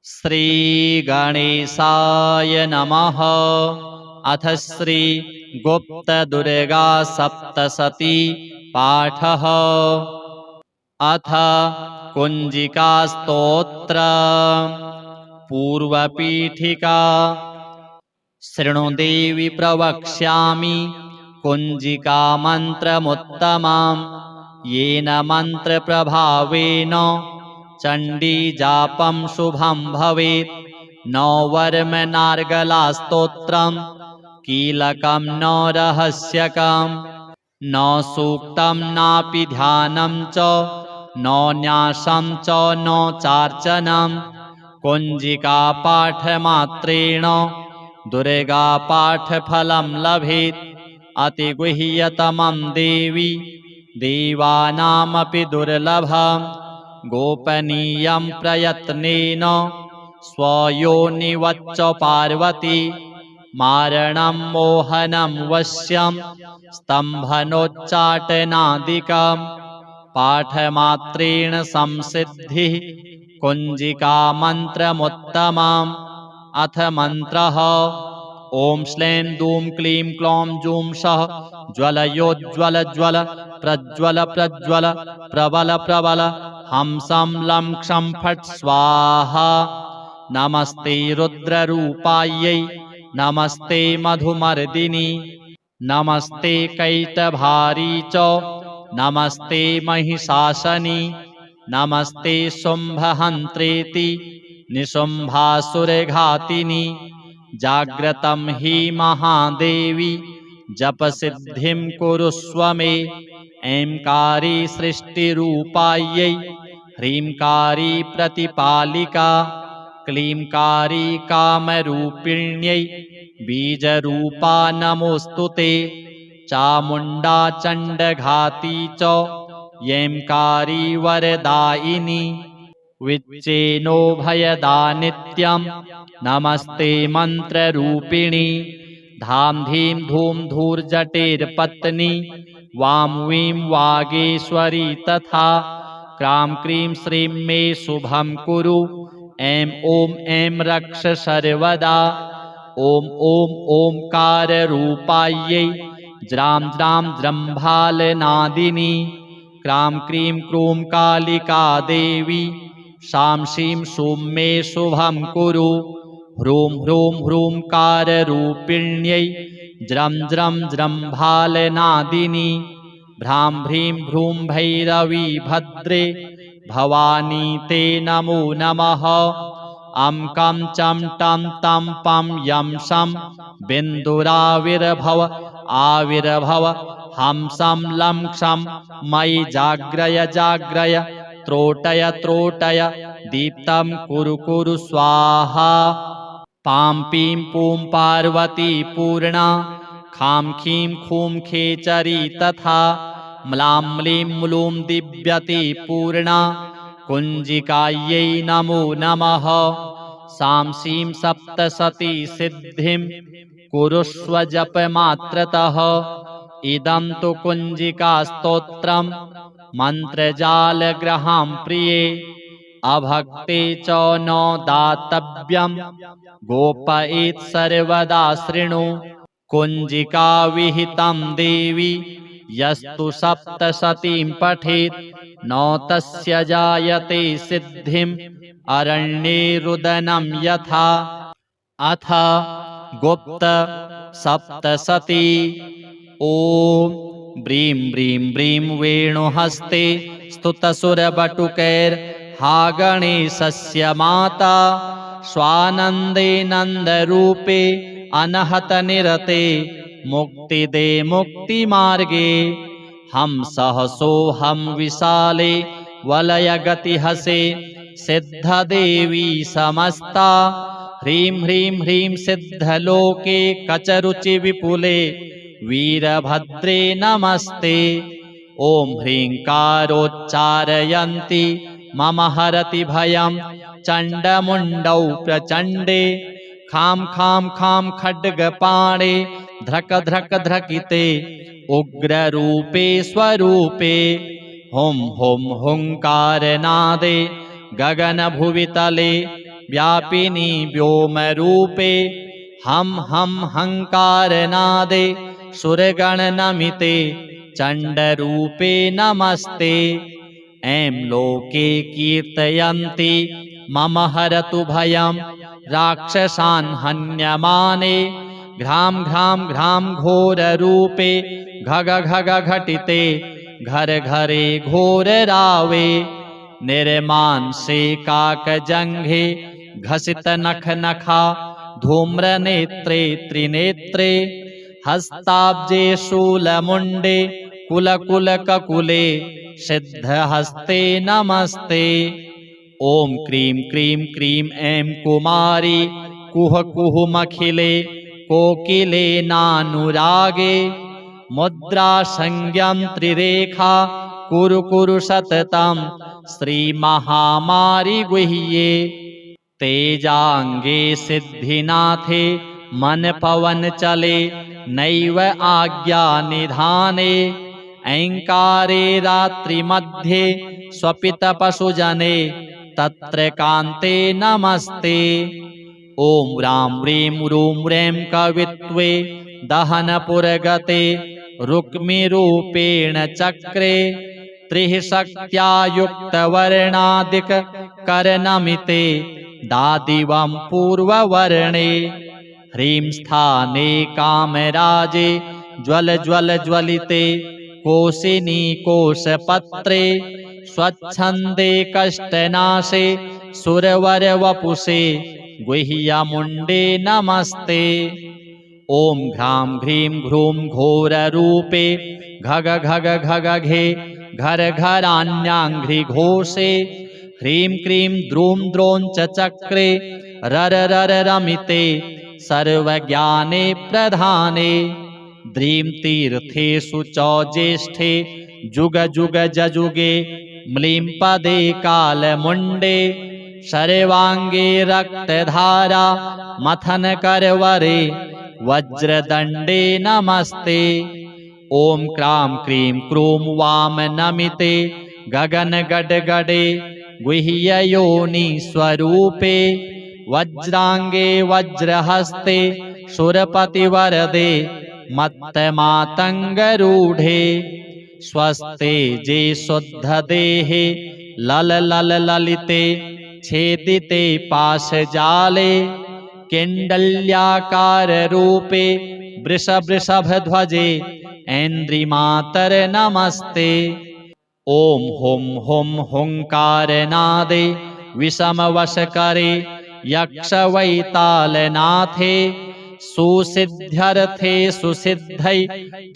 श्रीगणेशाय नमः। अथ श्री गुप्तदुर्गा सप्तशती पाठः। अथ कुञ्जिकास्तोत्र पूर्वपीठिका। शृणु देवि प्रवक्ष्यामि कुञ्जिकामन्त्रमुत्तमं येन मन्त्रप्रभावेन चण्डीजापं शुभं भवेत्। न वर्मनार्गलास्तोत्रं कीलकं न रहस्यकं न सूक्तं नापि ध्यानं च न न्यासं च न चार्चनं। कुञ्जिकापाठमात्रेण दुर्गापाठफलं लभेत्। अतिगुह्यतमं देवी देवानामपि दुर्लभं गोपनीयं प्रयत्नेन स्वयोनिवच्च पार्वती। मारणं मोहनं वश्यं स्तम्भनोच्चाटनादिकं पाठमात्रेण संसिद्धिः कुञ्जिकामन्त्रमुत्तमम्। अथ मन्त्रः। ॐ श्लें दूं क्लीं क्लौं जूं सः ज्वलयोज्ज्वल ज्वल प्रज्वल प्रज्वल प्रबल प्रबल हंसं लं क्षं फट् स्वाहा। नमस्ते रुद्ररूपायै नमस्ते मधुमर्दिनि नमस्ते कैटभारी च नमस्ते महिषासनि नमस्ते शुम्भहन्त्रेति निशुम्भासुरघातिनि। जाग्रतं हि महादेवी जपसिद्धिं कुरुष्व मे। ऐंकारी सृष्टिरूपायै ह्रींकारी प्रतिपालिका क्लींकारी कामरूपिण्यै बीजरूपा नमोऽस्तु ते। चामुण्डा चण्डघाती च ऐंकारी वरदायिनी विच्चेनोभयदा नित्यं नमस्ते मन्त्ररूपिणी। धां धीं धूं धूर्जटेर्पत्नी वां वीं वागेश्वरी तथा क्रां क्रीं श्रीं मे शुभं कुरु। ऐं ॐ ऐं रक्ष सर्वदा। ॐ ॐ ओंकाररूपायै ज्रां ज्रां जृम्भालनादिनी क्रां क्रीं क्रूं कालिका देवी शां शीं शूं मे शुभं कुरु। ह्रूं ह्रूं ह्रूंकाररूपिण्यै ज्रं ज्रं जृम्भालनादिनी भ्रां भ्रीं भ्रूं भैरवी भद्रे भवानी ते नमो नमः। अं कं चं टं तं पं यं शं बिन्दुराविर्भव आविर्भव हंसं लं क्षं मयि जाग्रय जाग्रय त्रोटय त्रोटय दीप्तं कुरु कुरु स्वाहा। पां पीं पूं पार्वती पूर्णा खां खीं खूं खेचरी तथा म्लां म्लीं म्लूं दिव्यति पूर्णा कुञ्जिकायै नमो नमः। सां शीं सप्तशती सिद्धिं कुरुष्व जपमात्रतः। इदं तु कुञ्जिकास्तोत्रं मन्त्रजालग्रहां प्रिये अभक्ते च न दातव्यं गोपयेत् सर्वदा शृणु। कुञ्जिकाविहितं देवी यस्तु सप्तशतीं पठेत् न तस्य जायते सिद्धिम् अरण्ये रुदनं यथा। अथ गुप्त सप्तशती। ॐ ब्रीं ब्रीं ब्रीं वेणुहस्ते स्तुतसुरबटुकैर्हा गणेशस्य माता स्वानन्दे नन्दरूपे अनहतनिरते मुक्तिदे मुक्तिमार्गे। हंसः सोऽहं विशाले वलयगतिहसे सिद्धदेवी समस्ता ह्रीं ह्रीं ह्रीं सिद्धलोके कचरुचिविपुले वीरभद्रे नमस्ते। ॐ ह्रीङ्कारोच्चारयन्ति मम हरति भयं चण्डमुण्डौ प्रचण्डे खां खां खां खड्गपाणे ध्रक ध्रक ध्रकिते उग्ररूपे स्वरूपे। हुं हुं हुङ्कारनादे गगनभुवितले व्यापिनी व्योमरूपे हम हंकारनादे सुरगणनमिते चण्डरूपे नमस्ते। ऐं लोके कीर्तयन्ति मम हरतु भयं राक्षसान् हन्यमाने घ्रां घ्रां घ्रां घोररूपे घग घग घटिते घर घरे घोररावे निर्मांसे काकजङ्घे घसित नख नखा धूम्रनेत्रे त्रिनेत्रे हस्ताब्जे शूलमुण्डे कुलकुलककुले सिद्धहस्ते नमस्ते। ॐ क्रीं क्रीं क्रीं ऐं कुमारी कुह कुहुमखिले कोकिले नानुरागे मुद्रा संज्ञं त्रिरेखा कुरु कुरु सततं श्रीमहामारि गुह्ये। तेजांगे सिद्धिनाथे मन पवन चले नैव आज्ञा निधाने ऐंकारे रात्रिमध्ये स्वपित पशुजने तत्र कान्ते नमस्ते। ॐ ह्रां ह्रीं ह्रूं ह्रैं कवित्वे दहनपुरगते रुक्मिरूपेण चक्रे त्रिः शक्त्या युक्तवर्णादिककर्णमिते दादिवं पूर्ववर्णे ह्रीं स्थाने कामराजे ज्वल ज्वल ज्वलिते कोशिनी कोशपत्रे स्वच्छन्दे कष्टनाशे सुरवरवपुषे गुह्यमुण्डे नमस्ते। ॐ घ्रां ह्रीं ह्रूं घोररूपे घग घग घग घे घर घराण्याङ्घ्रिघोषे ह्रीं क्रीं द्रूं द्रों च चक्रे रर रर रमिते सर्वज्ञाने प्रधाने द्रीं तीर्थेषु च ज्येष्ठे जुग जुग जजुगे म्लीं पदे कालमुण्डे सर्वाङ्गे रक्तधारा मथन करवरे वज्रदण्डे नमस्ते। ॐ क्रां क्रीं क्रूं वाम नमिते गगन गडगडे गुह्ययोनि स्वरूपे वज्राङ्गे वज्रहस्ते सुरपतिवरदे मत्तमातङ्गरूढे स्वस्ते जे शुद्धदेहे लल लल ललिते छेदिते पाशजाले किण्डल्याकाररूपे वृषभध्वजे ऐन्द्रिमातर नमस्ते। ॐ हुं हुं हुङ्कारनादे विषमवशकरे यक्षवैतालनाथे सुसिद्ध्यर्थे सुसिद्धै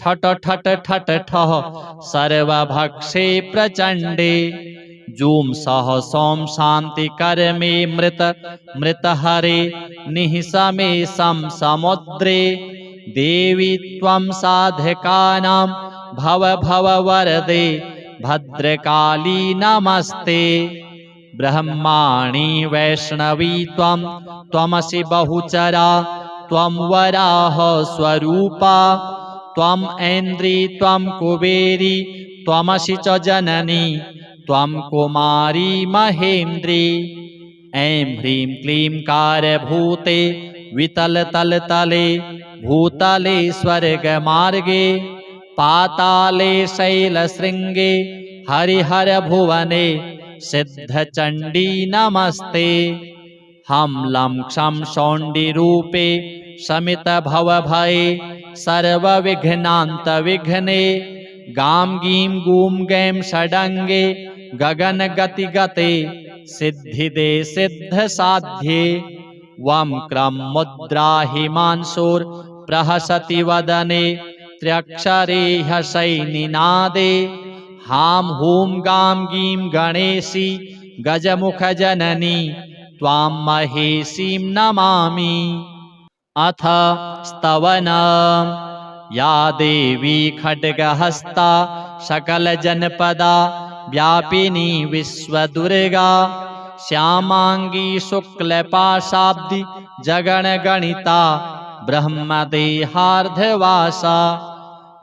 ठट ठट ठट ठः सर्वभक्षे प्रचण्डे जूं सह सौं शान्तिकर्मे मृतहरे निःशमे समुद्रे देवी त्वं साधकानां भव भव वरदे भद्रकाली नमस्ते। ब्रह्माणि वैष्णवी त्वं त्वमसि बहुचरा त्वं वराह स्वरूपा त्वं ऐन्द्री त्वं कुबेरी त्वमसि च जननी त्वं कुमारी महेन्द्री। ऐं ह्रीं क्लीं कारभूते वितलतलतले भूतले स्वर्गमार्गे पाताले शैलशृङ्गे हरिहरभुवने सिद्धचण्डी नमस्ते। हम लं क्षं शौण्डिरूपे शमितभवभये सर्वविघ्नान्तविघ्ने गां गीं गूं गैं षडङ्गे गगनगतिगते सिद्धिदे सिद्धसाध्ये वं क्रं मुद्रा हिमांशुर्प्रहसति वदने त्र्यक्षरे ह्यशैनिनादे हां हूं गां गीं गणेशी गजमुखजननी त्वां महेशीं नमामि। अथ स्तवनम् या देवी खड्गहस्ता सकलजनपदा व्यापिनी विश्वदुर्गा श्यामांगी शुक्लपाशाब्दी जगणगणिता ब्रह्मदेहार्धवासा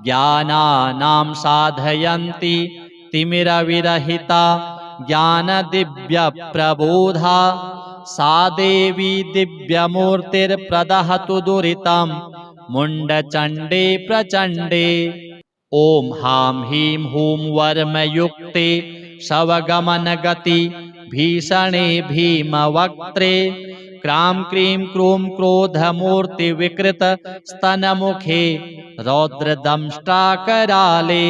ज्ञानानां साधयन्ती तिमिरविरहिता ज्ञानदिव्यप्रबोधा सा देवी दिव्यमूर्तिर्प्रदहतु दुरितं मुण्डचण्डे प्रचण्डे। ॐ हां ह्रीं हूं वर्मयुक्ते शवगमनगति भीषणे भीमवक्त्रे क्रां क्रीं क्रूं क्रोधमूर्तिविकृतस्तनमुखे रौद्रदंष्ट्राकराले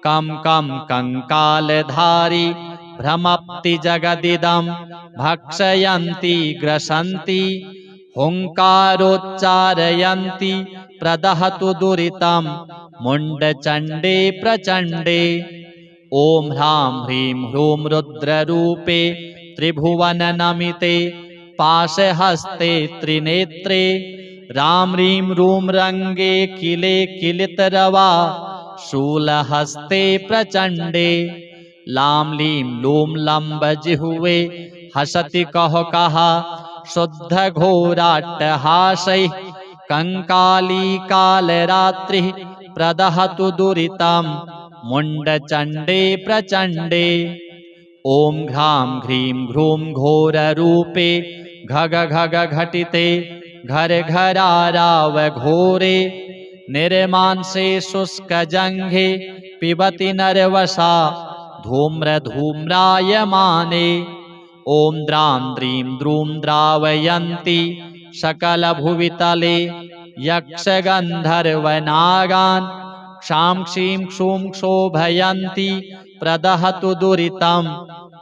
कं कं कङ्कालधारी भ्रमप्ति भक्षयन्ति ग्रसन्ति हुङ्कारोच्चारयन्ति प्रदहतु दुरितं मुण्डचण्डे प्रचण्डे। ॐ ह्रां ह्रीं ह्रूं रुद्ररूपे त्रिभुवननमिते पाशहस्ते त्रिनेत्रे रां ह्रीं रूं रङ्गे किले किलितरवा शूलहस्ते प्रचण्डे लां लीं लूं लम्बजिह्वे हसति कः शुद्धघोराट्टहासैः कङ्काली कालरात्रिः प्रदहतु दुरितं मुण्डचण्डे प्रचण्डे। ॐ घ्रां ह्रीं ह्रूं घोररूपे घग घग घटिते घरघराराव घोरे निर्मांसे शुष्कजङ्घे पिबति नरवसा धूम्रधूम्रायमाने। ॐ द्रां द्रीं द्रूं द्रावयन्ति सकलभुवितले यक्षगन्धर्वनागान् क्षां क्षीं क्षूं क्षोभयन्ति प्रदहतु दुरितं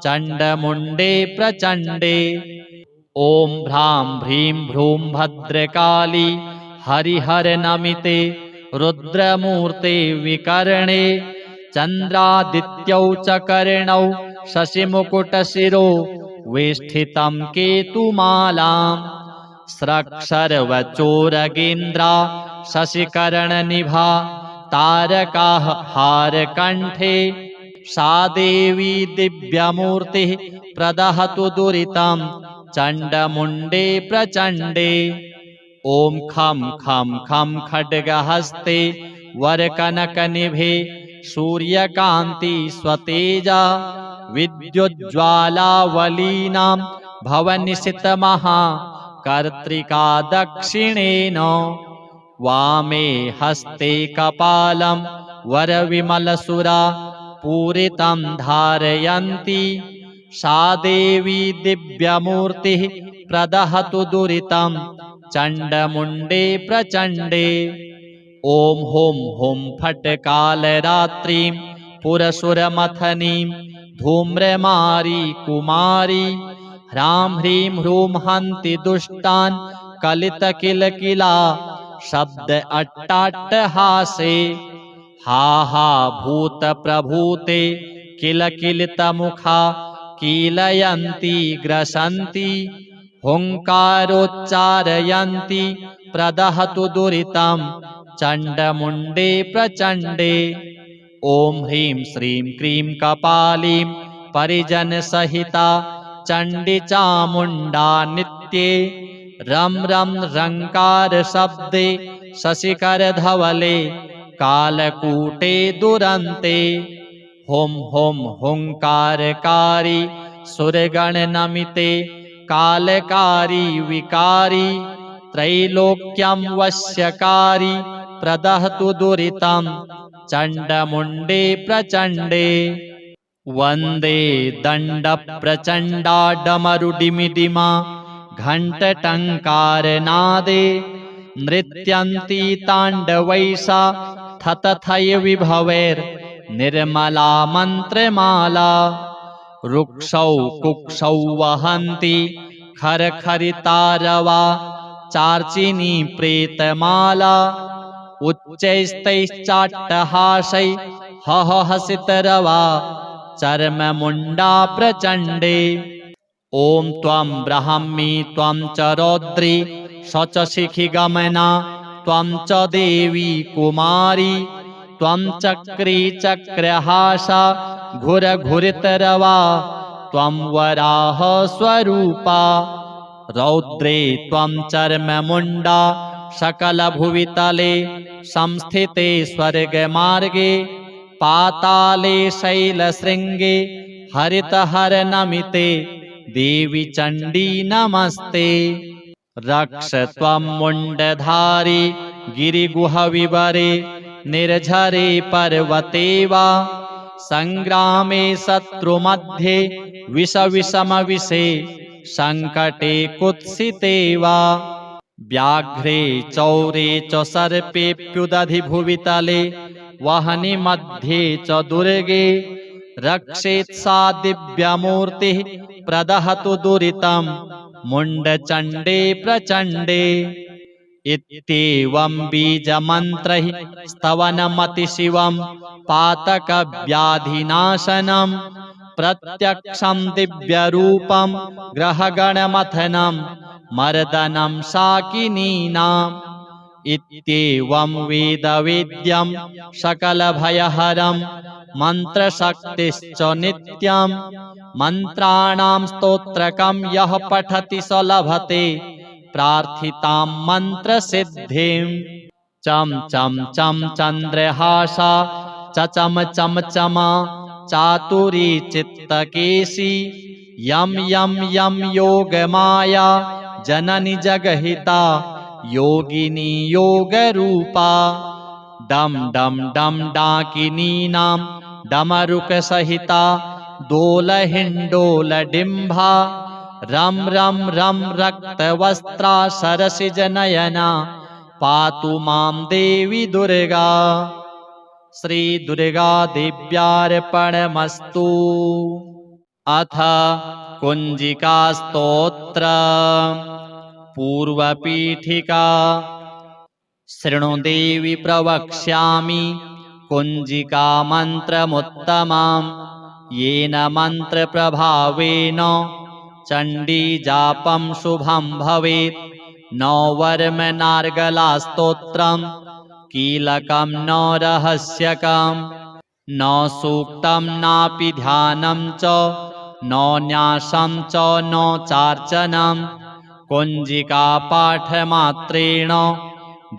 चण्डमुण्डे प्रचण्डे। ॐ भ्रां ह्रीं भ्रूं भद्रकाली हरिहरनमिते रुद्रमूर्ते विकर्णे चन्द्रादित्यौ च कर्णौ शशिमुकुटशिरो वेष्टितं केतुमालां स्रक्सर्वचोरगेन्द्रा शशिकर्णनिभा तारकाः हारकण्ठे सा देवी दिव्यमूर्तिः प्रदहतु दुरितं चण्डमुण्डे प्रचण्डे। ॐ खं खं खं खड्गहस्ते वरकनकनिभे सूर्यकान्ति स्वतेजा विद्युज्ज्वालावलीनां भवनिशितमहा कर्त्रिका दक्षिणेन वामे हस्ते कपालं वरविमलसुरा पूरितं धारयन्ति सा देवी दिव्यमूर्तिः प्रदहतु दुरितं चण्डमुण्डे प्रचण्डे। ॐ हुं हुं फट् कालरात्रिं पुरसुरमथनीं धूम्रमारी कुमारी ह्रां ह्रीं ह्रूं हन्ति दुष्टान् कलितकिलकिला शब्द अट्टाट्टहासे हा हा भूतप्रभूते किलकिलितमुखा कीलयन्ति ग्रसन्ति हुङ्कारोच्चारयन्ति प्रदहतु दुरितं चण्डमुण्डे प्रचण्डे। ॐ ह्रीं श्रीं क्रीं कपालीं परिजनसहिता चण्डी चामुण्डा नित्ये रं रं रङ्कारशब्दे शशिकरधवले कालकूटे दुरन्ते हुं हुं हुङ्कारकारी सुरगणनमिते कालकारी विकारी त्रैलोक्यं वश्यकारी प्रदहतु दुरितं चण्डमुण्डे प्रचण्डे। वन्दे दण्डप्रचण्डाडमरुडिमिडिमा घण्टटङ्कारनादे नृत्यन्ती ताण्डवैसा थतथय विभवैर्निर्मला मन्त्रमाला रुक्षौ कुक्षौ वहन्ति खरखरितारवा चार्चिनी प्रेतमाला उच्चैस्तैश्चाट्टहासै हसितरवा चर्ममुण्डा प्रचण्डे। ॐ त्वं ब्राह्मी त्वं च रौद्री स च शिखिगमना त्वं च देवी कुमारी त्वं चक्री चक्रहासा घुरघुरितरवा त्वं वराह स्वरूपा रौद्रे त्वं चर्ममुण्डा सकलभुवितले संस्थिते स्वर्गमार्गे पाताले शैलशृङ्गे हरितहरनमिते देवी चण्डी नमस्ते। रक्ष त्वं मुण्डधारी गिरिगुहविवरे निर्झरे पर्वते वा सङ्ग्रामे शत्रुमध्ये विषमविषे सङ्कटे कुत्सिते वा व्याघ्रे चौरे च सर्पेऽप्युदधिभुवितले वह्नि मध्ये च दुर्गे रक्षेत् सा दिव्यमूर्तिः प्रदहतु दुरितं मुण्डचण्डे प्रचण्डे। इत्येवं बीजमन्त्रैः स्तवनमतिशिवं पातकव्याधिनाशनं प्रत्यक्षं दिव्यरूपं ग्रहगणमथनं मर्दनं शाकिनीनाम्। इत्येवं वेदवेद्यं सकलभयहरं मन्त्रशक्तिश्च नित्यं मन्त्राणां स्तोत्रकं यः पठति स लभते प्रार्थितां मन्त्रसिद्धिम्। चं चं चं चन्द्रहासा चम चम चमा चातुरी चित्तकेशी यं यं यं योगमाया जननी जगहिता योगिनी योगरूपा। डम डम डम डाकिनीनां डमरुकसहिता दोलहिण्डोलडिम्बा रं रं रं रक्तवस्त्रा सरसिजनयना पातु मां देवी दुर्गा। श्रीदुर्गादेव्यार्पणमस्तु। अथ कुञ्जिकास्तोत्र पूर्वपीठिका। शृणु देवी प्रवक्ष्यामि कुञ्जिकामन्त्रमुत्तमं येन मन्त्रप्रभावेन चण्डीजापं शुभं भवेत्। न वर्मनार्गलास्तोत्रं कीलकं न रहस्यकं न सूक्तं नापि ध्यानं च न न्यासं च न चार्चनं। कुञ्जिकापाठमात्रेण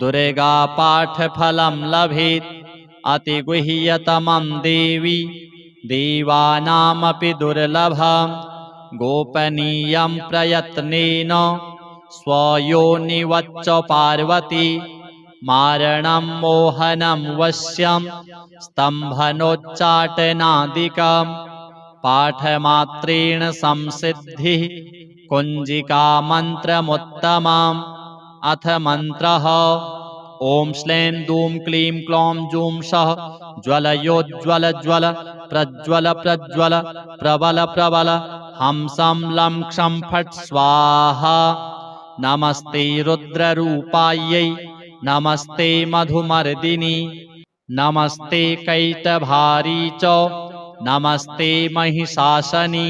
दुर्गापाठफलं लभेत्। अतिगुह्यतमं देवी देवानामपि दुर्लभं गोपनीयं प्रयत्नेन स्वयोनिवच्च पार्वती मारणं मोहनं वश्यं स्तम्भनोच्चाटनादिकं पाठमात्रेण संसिद्धिः कुञ्जिकामन्त्रमुत्तमम्। अथ मन्त्रः ॐ श्लें दूं क्लीं क्लौं जूं सः ज्वलयोज्ज्वल ज्वल प्रज्वल प्रज्वल प्रबल प्रबल हंसं लं क्षं फट् स्वाहा। नमस्ते रुद्ररूपायै नमस्ते मधुमर्दिनि नमस्ते कैटभारी च नमस्ते महिषासनि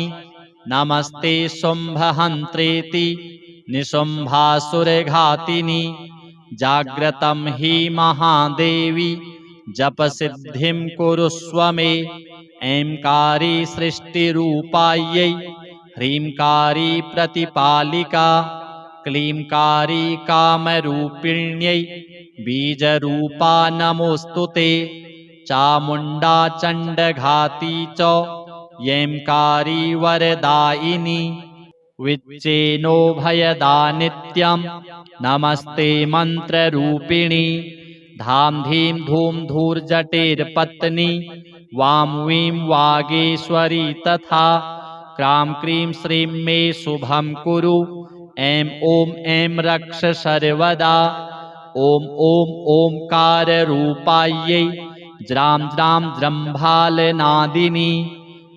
नमस्ते शुम्भहन्त्रेति निशुम्भासुरघातिनि। जाग्रतं हि महादेवी जपसिद्धिं कुरुष्व मे। ऐंकारी सृष्टिरूपायै ह्रींकारी प्रतिपालिका क्लींकारी कामरूपिण्यै बीजरूपा नमोऽस्तु ते। चामुण्डा चण्डघाती च ऐंकारी वरदायिनी विच्चेनो भयदा नित्यं नमस्ते मन्त्ररूपिणी। धां धीं धूं धूर्जटेर्पत्नी वां वीं वागेश्वरी तथा क्रां क्रीं श्रीं मे शुभं कुरु। ऐं ॐ ऐं रक्ष सर्वदा। ॐ ॐ ओंकाररूपायै ज्रां ज्रां जृम्भालनादिनी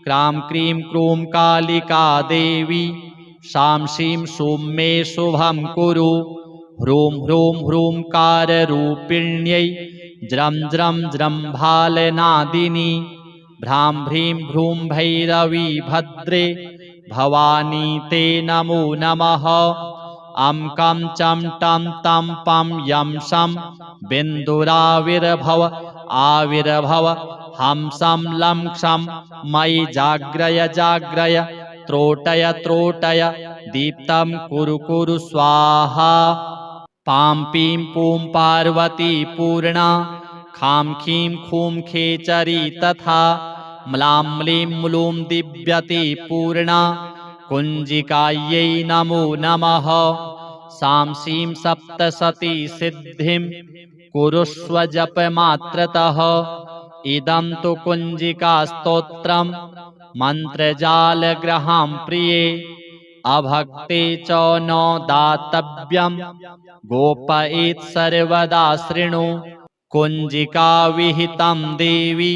क्रां क्रीं क्रूं कालिका देवी शां शीं शूं मे शुभं कुरु। ह्रूं ह्रूं ह्रूंकाररूपिण्यै ज्रं ज्रं जृम्भालनादिनी भ्रां भ्रीं भ्रूं भैरवी भद्रे भवानी ते नमो नमः। अं कं चं टं तं पं यं शं बिन्दुराविर्भव आविर्भव हंसं लं क्षं मयि जाग्रय जाग्रय त्रोटय त्रोटय दीप्तं कुरु कुरु स्वाहा। पां पीं पूं पार्वती पूर्णा खां खीं खूं खेचरी तथा म्लां म्लीं म्लूं दिव्यति पूर्णा कुञ्जिकायै नमो नमः। सांसीं सप्तशती सिद्धिं कुरुष्व जपमात्रतः। इदं तु कुञ्जिकास्तोत्रं मन्त्रजालग्रहां प्रिये। अभक्ते च न दातव्यं गोपयेत् सर्वदा शृणु। कुञ्जिका विहितं देवी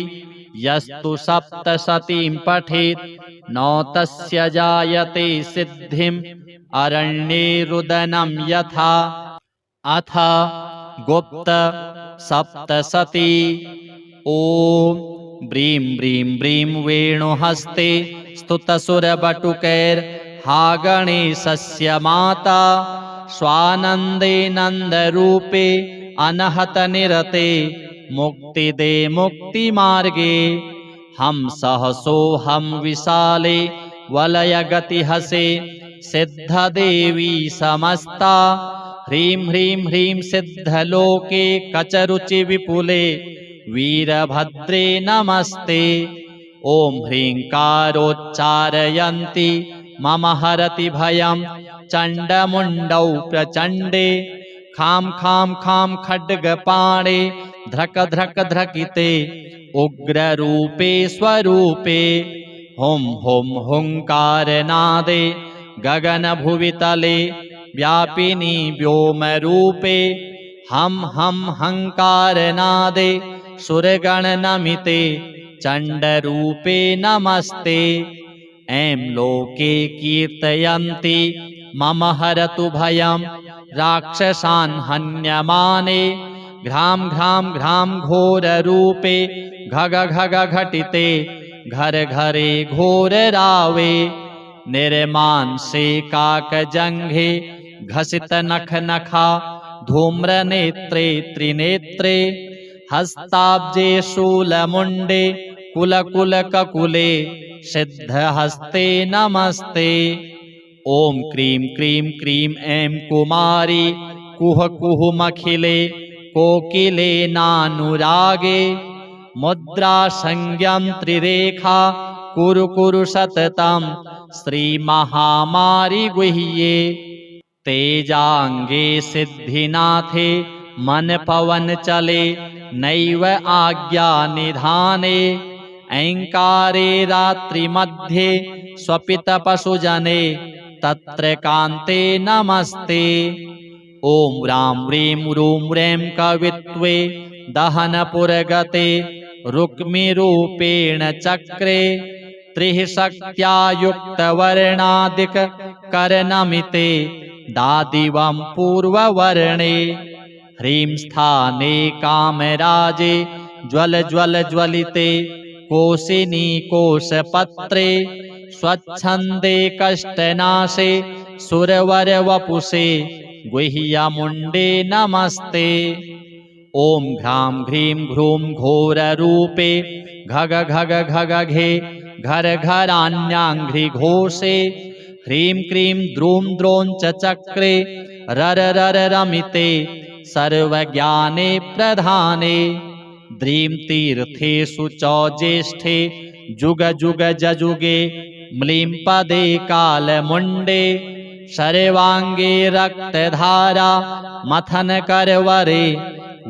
यस्तु सप्तशतीं पठेत् न तस्य जायते सिद्धिम् अरण्ये रुदनं यथा। अथ गुप्त सप्तशती। ॐ ब्रीं ब्रीं ब्रीं वेणुहस्ते स्तुतसुरबटुकैर्हा गणेशस्य माता। स्वानन्दे नन्दरूपे अनहतनिरते मुक्तिदे मुक्तिमार्गे। हंसहसोऽहं विशाले वलयगतिहसे सिद्धदेवी समस्ता। ह्रीं ह्रीं ह्रीं सिद्धलोके कचरुचिविपुले वीरभद्रे नमस्ते। ॐ ह्रीङ्कारोच्चारयन्ति मम हरति भयं चण्डमुण्डौ प्रचण्डे। खां खां खां खड्गपाणे ध्रक ध्रक ध्रकिते उग्ररूपे स्वरूपे। हुं हुं हुङ्कारनादे गगनभुवितले व्यापिनी व्योमरूपे। हं हं हंकारनादे सुरगणनमिते चण्डरूपे नमस्ते। ऐं लोके कीर्तयन्ति मम हरतु भयं राक्षसान् हन्यमाने। घ्रां घ्रां घ्रां घोररूपे घग घग घटिते घर घरे घोररावे। निर्मांसे काकजङ्घे घसित नख नखा धूम्रनेत्रे त्रिनेत्रे। हस्ताब्जे शूलमुण्डे कुलकुलककुले सिद्धहस्ते नमस्ते। ॐ क्रीं क्रीं क्रीं ऐं कुमारी कुह कुहुमखिले कोकिलेनानुरागे। मुद्रासंज्ञं त्रिरेखा कुरु कुरु सततं श्रीमहामारि गुह्ये। तेजांगे सिद्धिनाथे मन पवन चले नैव आज्ञा निधाने। ऐङ्कारे रात्रिमध्ये स्वपित पशुजने तत्र कान्ते नमस्ते। ॐ ह्रां ह्रीं ह्रूं ह्रें कवित्वे दहनपुरगते रुक्मिरूपेण चक्रे। त्रिः शक्त्या युक्तवर्णादिककर्णमिते दादिवं पूर्ववर्णे। ह्रीं स्थाने कामराजे ज्वल ज्वल ज्वलिते कोशिनी कोशपत्रे। स्वच्छन्दे कष्टनाशे सुरवरवपुषे गुह्यमुण्डे नमस्ते। ॐ घ्रां ह्रीं ह्रूं घोररूपे घग घग घग घे घर घराण्याङ्घ्रिघोषे। ह्रीं क्रीं द्रूं द्रों च चक्रे रर रर रमिते सर्वज्ञाने प्रधाने। द्रीं तीर्थेषु च ज्येष्ठे जुग जुग जजुगे म्लीं पदे कालमुण्डे। सर्वाङ्गे रक्तधारा मथन करवरे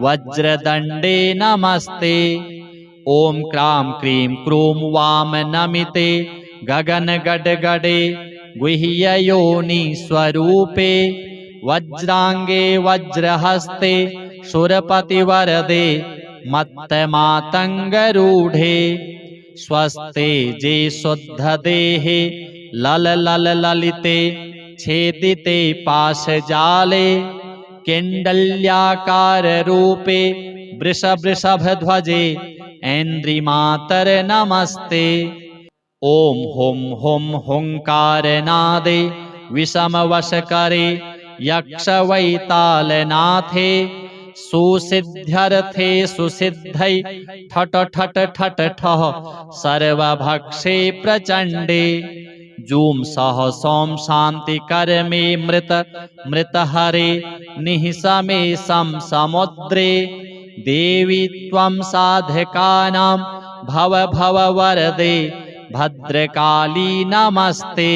वज्रदण्डे नमस्ते। ॐ क्रां क्रीं क्रूं वाम नमिते गगन गडगडे गुह्ययोनि स्वरूपे। वज्राङ्गे वज्रहस्ते सुरपतिवरदे मत्तमातङ्गरूढे। स्वस्ते जे शुद्धदेहे लल लल ललिते छेदिते पाशजाले। किण्डल्याकाररूपे वृष वृषभध्वजे ऐन्द्रिमातर नमस्ते। ॐ हुं हुं हुङ्कारनादे विषमवशकरे यक्षवैतालनाथे। सुसिद्ध्यर्थे सुसिद्धै ठट ठट ठट ठः सर्वभक्षे प्रचण्डे। जूं सह सौं शान्तिकर्मे मृत मृतहरे निःशमे सं समुद्रे। देवी त्वं साधकानां भव भव वरदे भद्रकाली नमस्ते।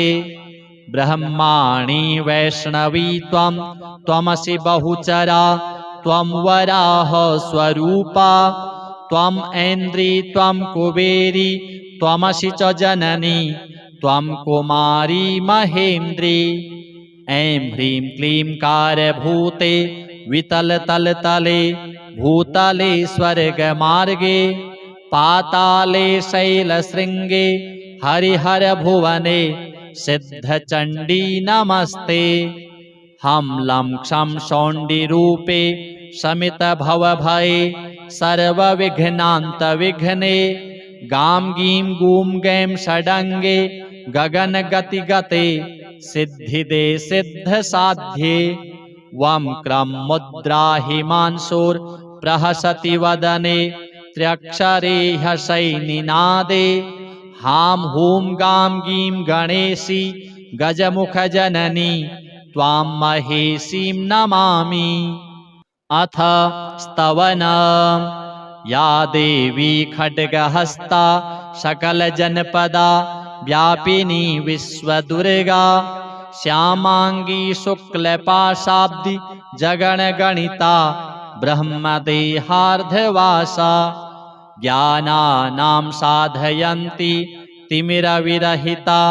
ब्रह्माणि वैष्णवी त्वं त्वमसि बहुचरा त्वं वराह स्वरूपा त्वं ऐन्द्री त्वं कुबेरी त्वमसि च जननी त्वं कुमारी महेन्द्री। ऐं ह्रीं क्लीं कारभूते वितलतलतले भूतले स्वर्गमार्गे पाताले शैलशृङ्गे हरिहरभुवने सिद्धचण्डी नमस्ते। हं लं क्षं शौण्डिरूपे शमितभवभये सर्वविघ्नान्तविघ्ने गां गीं गूं गैं षडङ्गे गगनगतिगते सिद्धिदे सिद्धसाध्ये। वं क्रं मुद्रा हिमांशुर्प्रहसति वदने त्र्यक्षरे ह्यशैनिनादे हां हूं गां गीं गणेशी गजमुखजननी त्वां महेशीं नमामि। अथ स्तवनम्। या देवी खड्गहस्ता सकलजनपदा व्यापिनी विश्वदुर्गा श्यामाङ्गी शुक्लपाशाब्दी जगणगणिता ब्रह्मदेहार्धवासा ज्ञानानां साधयन्ती तिमिरविरहिता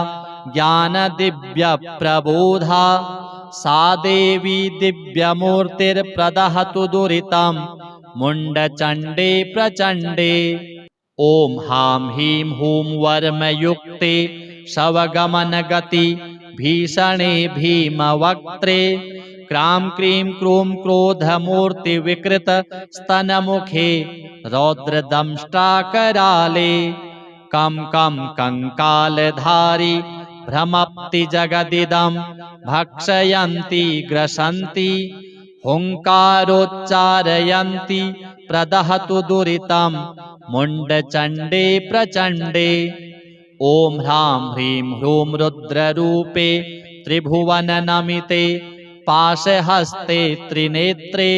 ज्ञानदिव्यप्रबोधा सा देवी दिव्यमूर्तिर्प्रदहतु दुरितं मुण्डचण्डे प्रचण्डे। ॐ हां ह्रीं हूं वर्मयुक्ते शवगमनगति भीषणे भीमवक्त्रे क्रां क्रीं क्रूं क्रोधमूर्तिविकृत स्तनमुखे रौद्रदंष्ट्राकराले कं कं कङ्कालधारी भ्रमप्ति भक्षयन्ति ग्रसन्ति हुङ्कारोच्चारयन्ति प्रदहतु दुरितं मुण्डचण्डे प्रचण्डे। ॐ ह्रां ह्रीं ह्रूं रुद्ररूपे त्रिभुवननमिते पाशहस्ते त्रिनेत्रे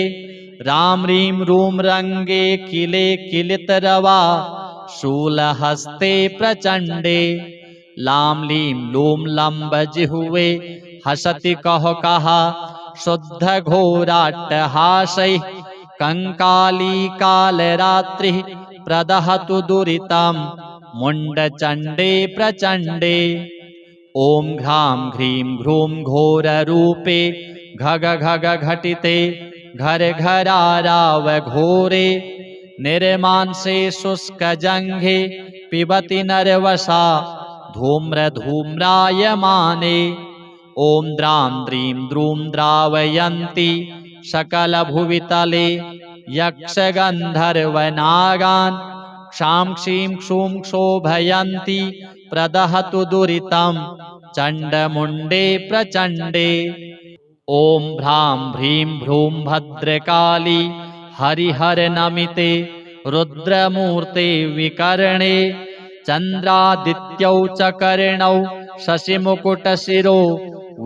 रां ह्रीं रूं रङ्गे किले किलितरवा शूलहस्ते प्रचण्डे। लां लीं लूं लम्बजिह्वे हसति कः शुद्धघोराट्टहासैः कङ्काली कालरात्रिः प्रदहतु दुरितं मुण्डचण्डे प्रचण्डे। ॐ घ्रां ह्रीं ह्रूं घोररूपे घटिते घरघरारावघोरे निर्मांसे शुष्कजङ्घे पिबति नरवसा धूम्रधूम्रायमाने। ॐ द्रां द्रीं द्रूं द्रावयन्ति सकलभुवितले यक्षगन्धर्वनागान् क्षां क्षीं क्षूं क्षोभयन्ति प्रदहतु दुरितं चण्डमुण्डे प्रचण्डे। ॐ भ्रां ह्रीं भ्रूं भद्रकाली हरिहरनमिते रुद्रमूर्ते विकर्णे चन्द्रादित्यौ च कर्णौ शशिमुकुटशिरो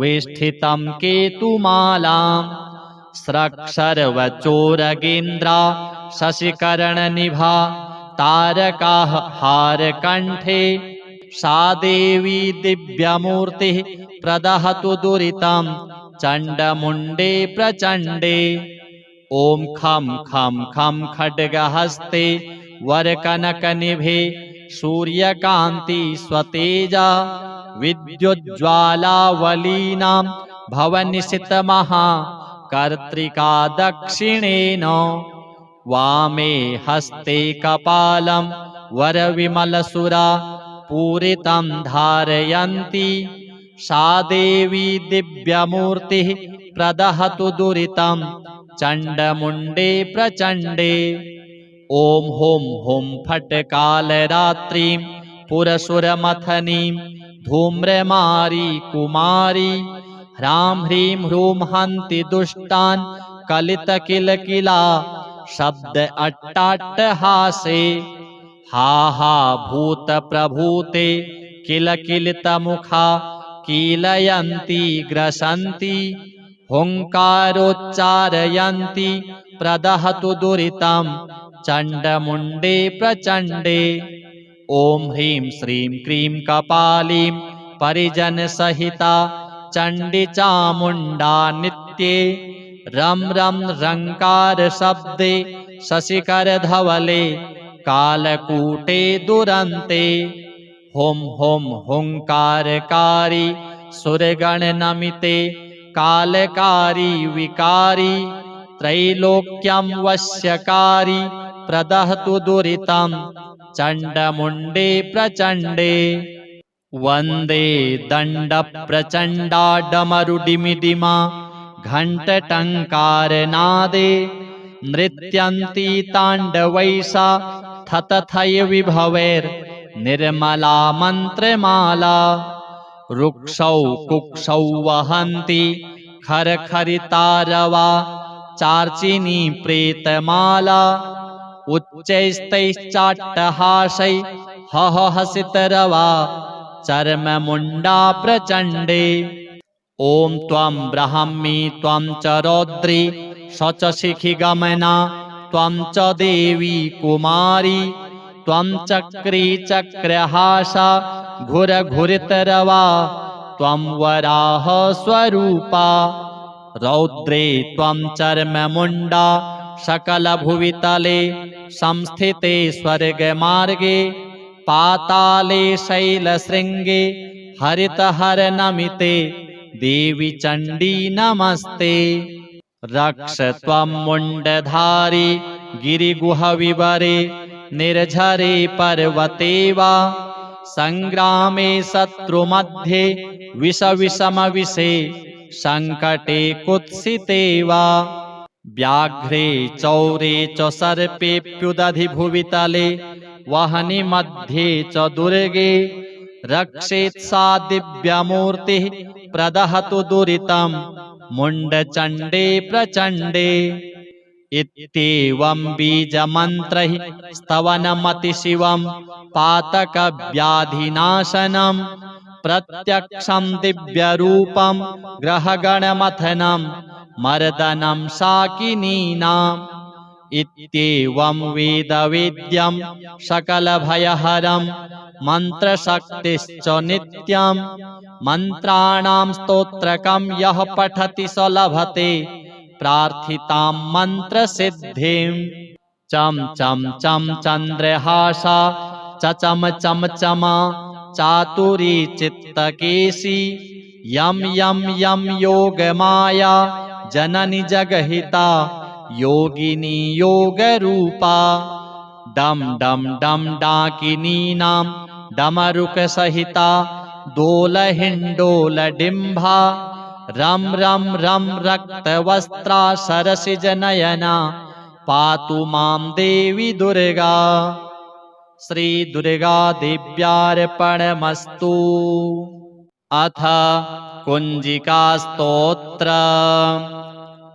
वेष्टितं केतुमालां स्रक्सर्वचोरगेन्द्रा शशिकर्णनिभा तारकाः हारकण्ठे सा देवी दिव्यमूर्तिः प्रदहतु दुरितं चण्डमुण्डे प्रचण्डे। ॐ खं खं खं खड्गहस्ते वरकनकनिभे सूर्यकान्ति स्वतेजा विद्युज्ज्वालावलीनां भवनिशितमहा कर्त्रिका दक्षिणेन वामे हस्ते कपालं वरविमलसुरा पूरितं धारयन्ति सा देवी दिव्यमूर्तिः प्रदहतु दुरितं चण्डमुण्डे प्रचण्डे। ॐ हुं हुं फट्कालरात्रिं पुरसुरमथनीं धूम्रमारी कुमारी ह्रां ह्रीं ह्रूं हन्ति दुष्टान् कलितकिलकिला शब्द अट्टाट्टहासे हा हा भूतप्रभूते किलकिलितमुखा कीलयन्ति ग्रसन्ति हुङ्कारोच्चारयन्ति प्रदहतु दुरितं चण्डमुण्डे प्रचण्डे। ॐ ह्रीं श्रीं क्रीं कपालीं परिजनसहिता चण्डी चामुण्डा नित्ये रं रं रङ्कार शब्दे शशिकरधवले कालकूटे दुरन्ते हुं हुं हुङ्कारकारी सुरगणनमिते कालकारी विकारी त्रैलोक्यं वश्यकारी प्रदहतु दुरितं चण्डमुण्डे प्रचण्डे वन्दे दण्डप्रचण्डाडमरुडिमिडिमा घण्टटङ्कारनादे नृत्यन्ती ताण्डवैसा थतथय विभवैर्निर्मला मन्त्रमाला रुक्षौ कुक्षौ वहन्ति खरखरितारवा चार्चिनी प्रेतमाला उच्चैस्तैश्चाट्टहासै हहसितरवा चर्ममुण्डा प्रचण्डे ॐ त्वं ब्राह्मी त्वं च रौद्री स च शिखिगमना त्वं च देवी कुमारी त्वं चक्री चक्रहासा घुरघुरितरवा त्वं वराह स्वरूपा रौद्रे त्वं चर्ममुण्डा सकलभुवितले संस्थिते स्वर्गमार्गे पाताले शैलशृङ्गे हरितहरनमिते देवी चण्डी नमस्ते रक्ष त्वं मुण्डधारी गिरिगुहविवरे निर्झरे पर्वते वा सङ्ग्रामे शत्रुमध्ये विषविषमविषे सङ्कटे कुत्सिते वा व्याघ्रे चौरे च सर्पेऽप्युदधिभुवितले वहनि मध्ये च दुर्गे रक्षेत् सा दिव्यमूर्तिः प्रदहतु दुरितं मुण्डचण्डे प्रचण्डे इत्येवं बीजमन्त्रैः स्तवनमतिशिवं पातकव्याधिनाशनं प्रत्यक्षं दिव्यरूपं ग्रहगणमथनं मर्दनं शाकिनीनाम् इत्येवं वेदवेद्यं सकलभयहरं मन्त्रशक्तिश्च नित्यं मन्त्राणां स्तोत्रकं यः पठति स लभते प्रार्थितां मन्त्रसिद्धिं चं चं चं चन्द्रहासा चम चम चमा चातुरी चित्तकेशी यं यं यं योगमाया जननी जगहिता योगिनी योगरूपा डम डम डम डाकिनीनां डमरुकसहिता दोलहिण्डोलडिम्भा रं रं रं रक्तवस्त्रा सरसिजनयना पातु मां देवी दुर्गा श्रीदुर्गादेव्यार्पणमस्तु अथ कुञ्जिकास्तोत्र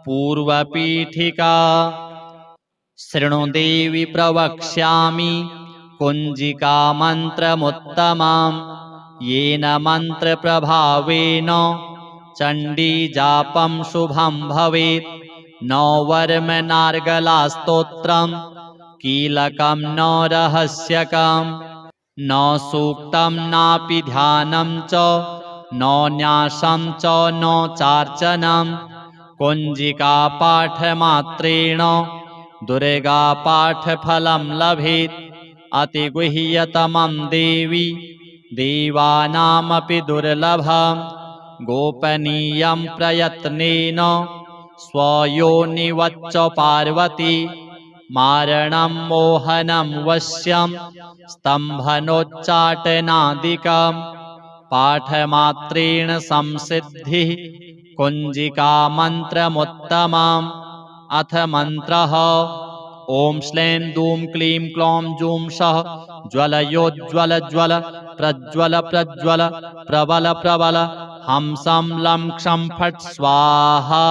पूर्वपीठिका शृणु देवी प्रवक्ष्यामि कुञ्जिकामन्त्रमुत्तमां येन मन्त्रप्रभावेन चण्डीजापं शुभं भवेत् न वर्मनार्गलास्तोत्रं कीलकं न रहस्यकं न सूक्तं नापि ध्यानं च न न्यासं च न चार्चनं कुञ्जिकापाठमात्रेण दुर्गापाठफलं लभेत् अतिगुह्यतमं देवी देवानामपि दुर्लभं गोपनीयं प्रयत्नेन स्वयोनिवच्च पार्वती मारणं मोहनं वश्यं स्तम्भनोच्चाटनादिकं पाठमात्रेण संसिद्धिः कुञ्जिकामन्त्रमुत्तमम् अथ मन्त्रः ॐ श्लें दूं क्लीं क्लौं जूं सः ज्वलयोज्ज्वल प्रज्वल प्रज्वल प्रबल प्रबल हंसं लं क्षं फट् स्वाहा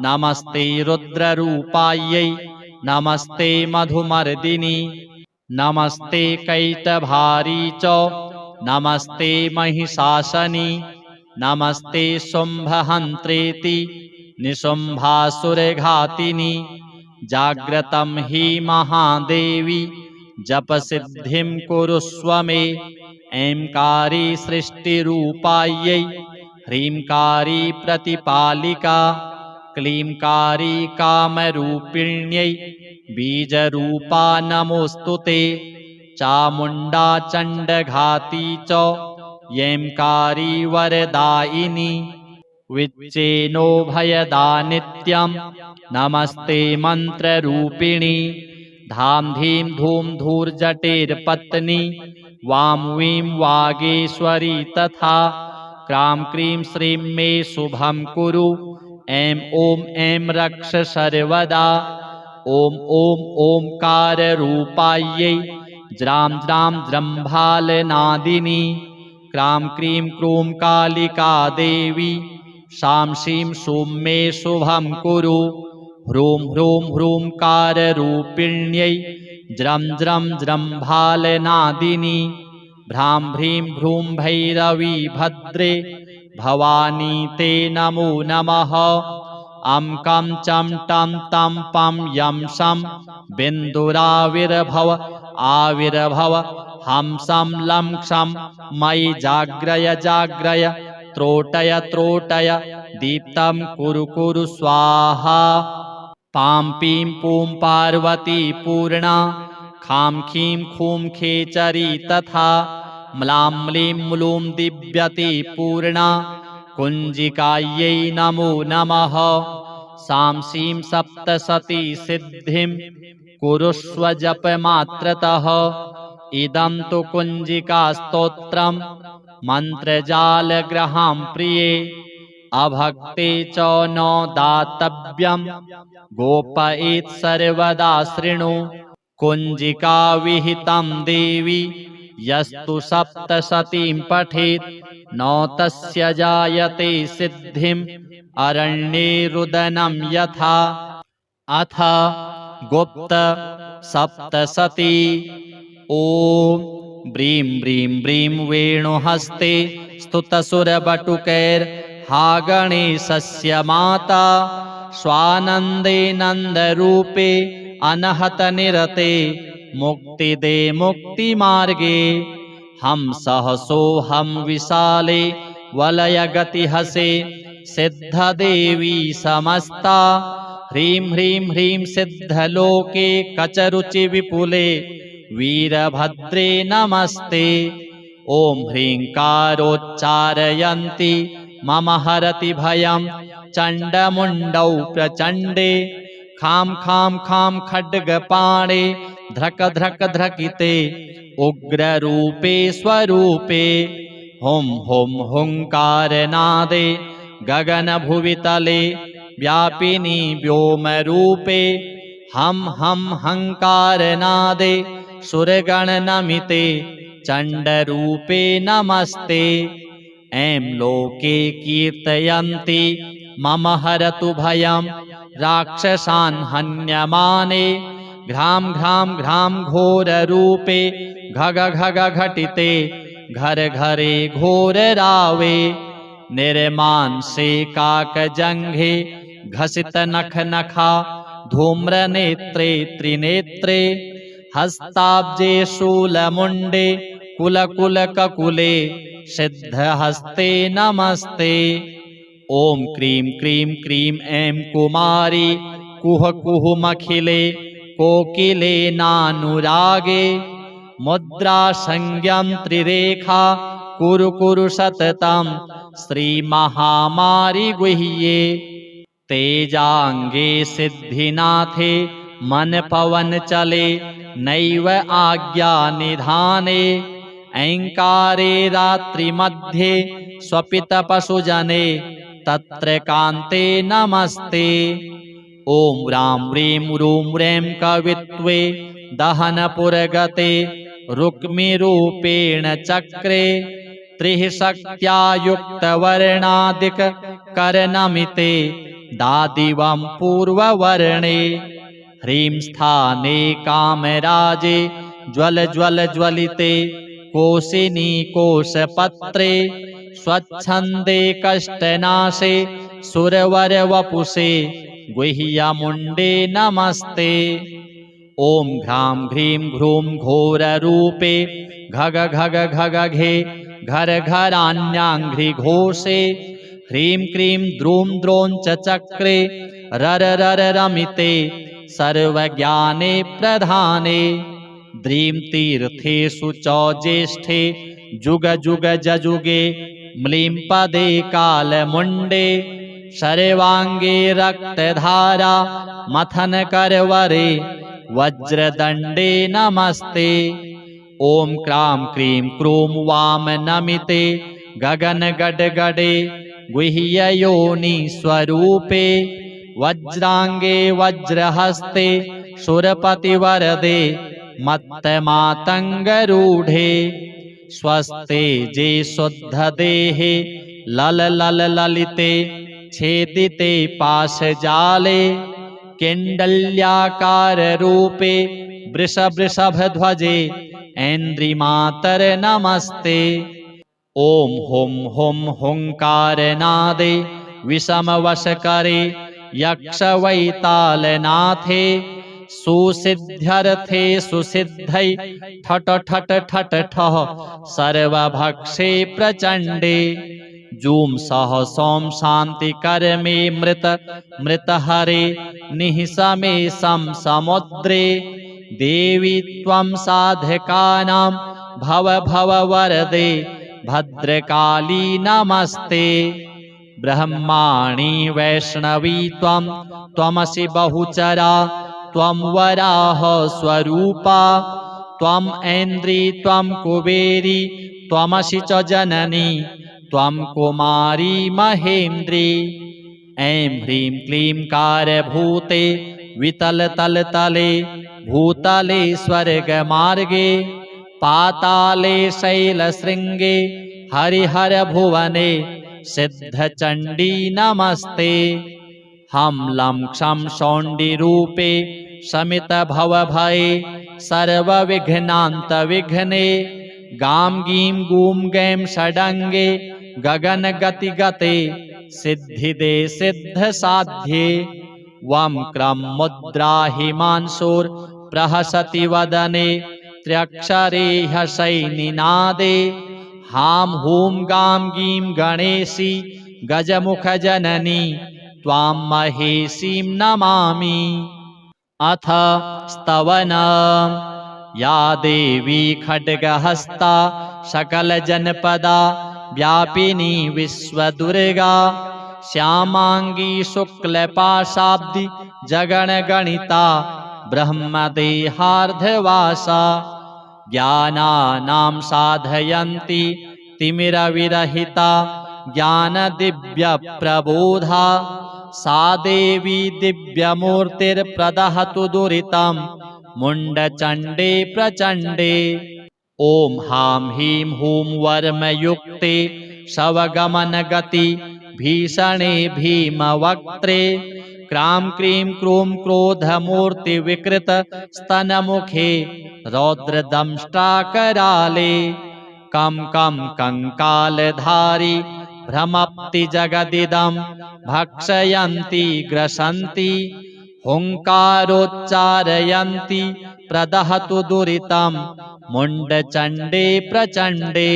नमस्ते रुद्ररूपायै नमस्ते मधुमर्दिनी नमस्ते कैटभारी च नमस्ते महिषासनी नमस्ते शुम्भहन्त्रेति निशुम्भासुरघातिनी जाग्रतं हि महादेवी जपसिद्धिं कुरुष्व मे ऐंकारी सृष्टिरूपायै ह्रींकारी प्रतिपालिका क्लींकारी कामरूपिण्यै बीजरूपा नमोऽस्तु ते चामुण्डा चण्डघाती च यैंकारी वरदायिनी विच्चेनोभयदा नित्यं नमस्ते मन्त्ररूपिणी धां धीं धूं धूर्जटेर्पत्नी वां वीं वागेश्वरी तथा क्रां क्रीं श्रीं मे शुभं कुरु ऐं ॐ ऐं रक्ष सर्वदा ॐ ॐ ओंकाररूपायै ज्रां ज्रां जृम्भालनादिनी क्रां क्रीं क्रूं कालिका देवी शां शीं शूं मे शुभं कुरु ह्रूं ह्रूं ह्रूंकाररूपिण्यै ज्रं ज्रं जृम्भालनादिनी भ्रां भ्रीं भ्रूं भैरवी भद्रे भवानी ते नमो नमः अं कं चं टं तं पं यं शं बिन्दुराविर्भव आविर्भव हंसं लं क्षं मयि जाग्रय जाग्रय त्रोटय त्रोटय दीप्तं कुरु कुरु स्वाहा पां पीं पूं पार्वती पूर्णा खां खीं खूं खेचरी तथा म्लां म्लीं म्लूं दिव्यति पूर्णा कुञ्जिकायै नमो नमः सां सीं सप्तशती सिद्धिं कुरुष्व जपमात्रतः इदं तु कुञ्जिकास्तोत्रं मन्त्रजालग्रहां प्रिये अभक्ते च न दातव्यं गोपयेत् सर्वदा शृणु कुञ्जिका विहितं देवी यस्तु सप्तशतीं पठेत् न तस्य जायते सिद्धिम् अरण्ये रुदनं यथा अथ गुप्त सप्तशती ॐ ब्रीं ब्रीं ब्रीं वेणुहस्ते स्तुतसुरबटुकैर्हा गणेशस्य माता स्वानन्दे नन्दरूपे अनहतनिरते मुक्तिदे मुक्तिमार्गे हंसहसोऽहं विशाले वलयगतिहसे सिद्धदेवी समस्ता ह्रीं ह्रीं ह्रीं सिद्धलोके कचरुचिविपुले वीरभद्रे नमस्ते ॐ ह्रीङ्कारोच्चारयन्ति मम हरति भयं चण्डमुण्डौ प्रचण्डे खां खां खां खड्गपाणे धृक धृक धृकिते उग्ररूपे स्वरूपे हुं हुं हुङ्कारनादे गगनभुवितले व्यापिनी व्योमरूपे हं हं हङ्कारनादे सुरगणनमिते चण्डरूपे नमस्ते ऐं लोके कीर्तयन्ति मम हरतु भयं राक्षसान् हन्यमाने घ्रां घ्रां घ्रां घोररूपे घग घग घटिते घर घरे घोररावे निर्मांसे काकजङ्घे घसितनखनखा धूम्रनेत्रे त्रिनेत्रे हस्ताब्जे शूलमुण्डे कुलकुलककुले सिद्धहस्ते नमस्ते ॐ क्रीं क्रीं क्रीं ऐं कुमारी कुह कुहुमखिले कोकिलेनानुरागे मुद्रासंज्ञं त्रिरेखा कुरु कुरु सततं श्रीमहामारि गुह्ये तेजांगे सिद्धिनाथे मन पवन चले नैव आज्ञा निधाने ऐंकारे रात्रिमध्ये स्वपित पशुजने तत्र कान्ते नमस्ते ॐ ह्रां ह्रीं ह्रूं ह्रें कवित्वे दहनपुरगते रुक्मिरूपेण चक्रे त्रिः शक्त्या युक्तवर्णादिककर्णमिते दादिवं पूर्ववर्णे ह्रीं स्थाने कामराजे ज्वल ज्वल ज्वलिते कोशिनी कोशपत्रे स्वच्छन्दे कष्टनाशे सुरवरवपुषे गुह्यमुण्डे नमस्ते ॐ घ्रां ह्रीं ह्रूं घोररूपे घग घग घग घे घर घराण्याङ्घ्रिघोषे ह्रीं क्रीं द्रूं द्रों च चक्रे रर रर रमिते सर्वज्ञाने प्रधाने द्रीं तीर्थेषु च ज्येष्ठे जुग जुग जजुगे म्लीं पदे कालमुण्डे सर्वाङ्गे रक्तधारा मथन करवरे वज्रदण्डे नमस्ते ॐ क्रां क्रीं क्रूं वां नमिते गगन गडगडे गुह्ययोनि स्वरूपे वज्रांगे वज्रहस्ते सुरपतिवरदे मत्तमातंगरूढे स्वस्ते जे शुद्धदेहे लल लल ललिते छेदिते पाशजाले किंडल्याकार रूपे वृषभध्वजे ऐन्द्रिमातर नमस्ते ॐ हुं हुं हुंकारनादे विषमवशकरे यक्षवैतालनाथे सुसिद्ध्यर्थे सुसिद्धै ठट ठट ठट ठः सर्वभक्षे प्रचण्डे जूं सह सों शान्तिकर्मे मृतहरे निःसमे समुद्रे देवी त्वं साधकानां भव वरदे भद्रकाली नमस्ते ब्रह्माणि वैष्णवी त्वमसि बहुचरा त्वं वराह स्वरूपा त्वं ऐन्द्री त्वं कुबेरी त्वमसि च जननी त्वं कुमारी महेन्द्री ऐं ह्रीं क्लीं कारभूते वितलतलतले भूतले स्वर्गमार्गे पाताले शैलशृङ्गे हरिहरभुवने सिद्धचण्डी नमस्ते हम लं क्षं शौण्डिरूपे शमितभवभये सर्वविघ्नान्तविघ्ने गां गीं गूं गैं षडङ्गे गगनगतिगते सिद्धिदे सिद्धसाध्ये वं क्रं मुद्रा हिमांशुर्प्रहसति वदने त्र्यक्षरे ह्यशैनिनादे हां हूं गां गीं गणेशी गजमुखजननी त्वां महेशीं नमामि अथ स्तवनम् या देवी खड्गहस्ता सकलजनपदा व्यापिनी विश्वदुर्गा श्यामांगी शुक्लपाशाब्दी जगणगणिता ब्रह्मदेहार्धवासा ज्ञानानां साधयन्ति तिमिरविरहिता ज्ञानदिव्यप्रबोधा सा देवी दिव्यमूर्तिर्प्रदहतु दुरितं मुण्डचण्डे प्रचण्डे ॐ हां हीं हूं वर्मयुक्ते शवगमनगति भीषणे भीमवक्त्रे क्रां क्रीं क्रूं क्रोधमूर्तिविकृत स्तनमुखे रौद्रदंष्ट्राकराले कं कंकालधारी भ्रमप्ति जगदिदं भक्षयन्ति ग्रसन्ति हुङ्कारोच्चारयन्ति प्रदहतु दुरितं मुण्डचण्डे प्रचण्डे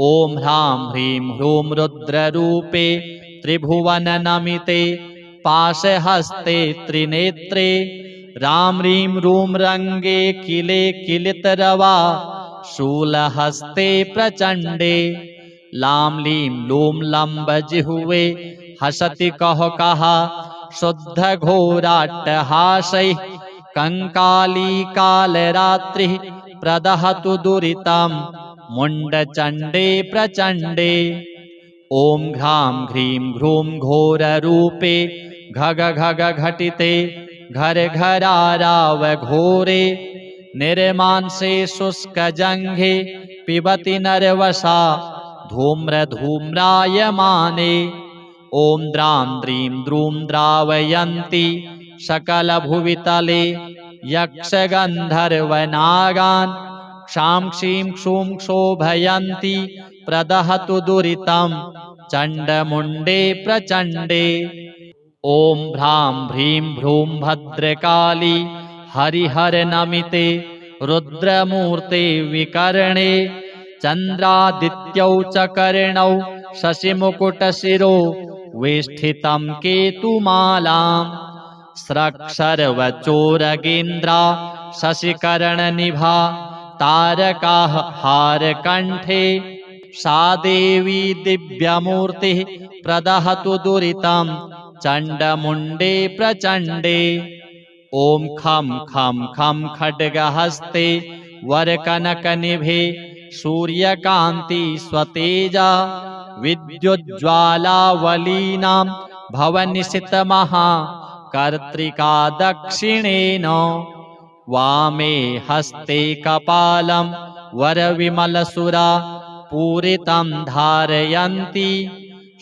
ॐ ह्रां ह्रीं ह्रूं रुद्ररूपे त्रिभुवननमिते पाशहस्ते त्रिनेत्रे रां ह्रीं रूं रङ्गे किले किलितरवा शूलहस्ते प्रचण्डे लां लीं लूं लम्बजिह्वे हसति कः शुद्धघोराट्टहासैः कंकाली कालरात्रिः प्रदहतु दुरितं मुण्डचण्डे प्रचण्डे ॐ घ्रां ह्रीं ह्रूं घोररूपे घग घग घटिते घर घराराव घोरे निर्मांसे शुष्कजङ्घे पिबति नरवसा धूम्रधूम्रायमाने ॐ द्रां द्रीं द्रूं द्रावयन्ति सकलभुवितले यक्षगन्धर्वनागान् क्षां क्षीं क्षूं क्षोभयन्ति प्रदहतु दुरितं चण्डमुण्डे प्रचण्डे ॐ ह्रां ह्रीं भ्रूं भद्रकाली हरिहरनमिते रुद्रमूर्ते विकर्णे चन्द्रादित्यौ च कर्णौ शशिमुकुटशिरो वेष्ठितं केतुमालाम् स्रक्षरवचोरगेन्द्रा शशिकरणनिभा तारकाः हारकण्ठे सा देवी दिव्यमूर्तिः प्रदहतु दुरितं चण्डमुण्डे प्रचण्डे ॐ खं खं खं खड्गहस्ते वरकनकनिभे सूर्यकान्ति स्वतेजा विद्युज्ज्वालावलीनां भवनिशितमहा कर्त्रिका दक्षिणेन वामे हस्ते कपालं वरविमलसुरा पूरितं धारयन्ती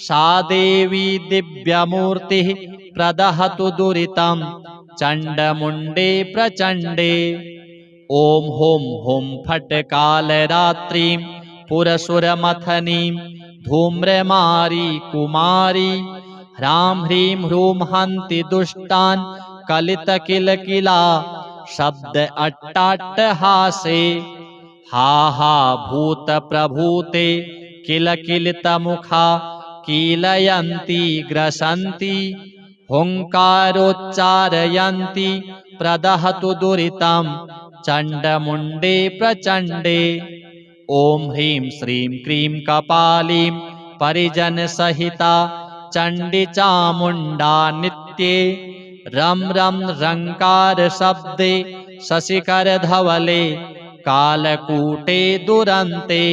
सा देवी दिव्यमूर्तिः प्रदहतु दुरितं चण्डमुण्डे प्रचण्डे ॐ हुं हुं फट्कालरात्रिं पुरसुरमथनीं धूम्रमारी कुमारी ह्रां ह्रीं ह्रूं हन्ति दुष्टान् कलितकिलकिला शब्द अट्टाट्टहासे हा हा भूतप्रभूते किलकिलितमुखा कीलयन्ति ग्रसन्ति हुङ्कारोच्चारयन्ति प्रदहतु दुरितं चण्डमुण्डे प्रचण्डे ॐ ह्रीं श्रीं क्रीं कपालीं परिजनसहिता चण्डी चामुण्डा नित्ये रं रं रङ्कारशब्दे शशिकरधवले कालकूटे दुरन्ते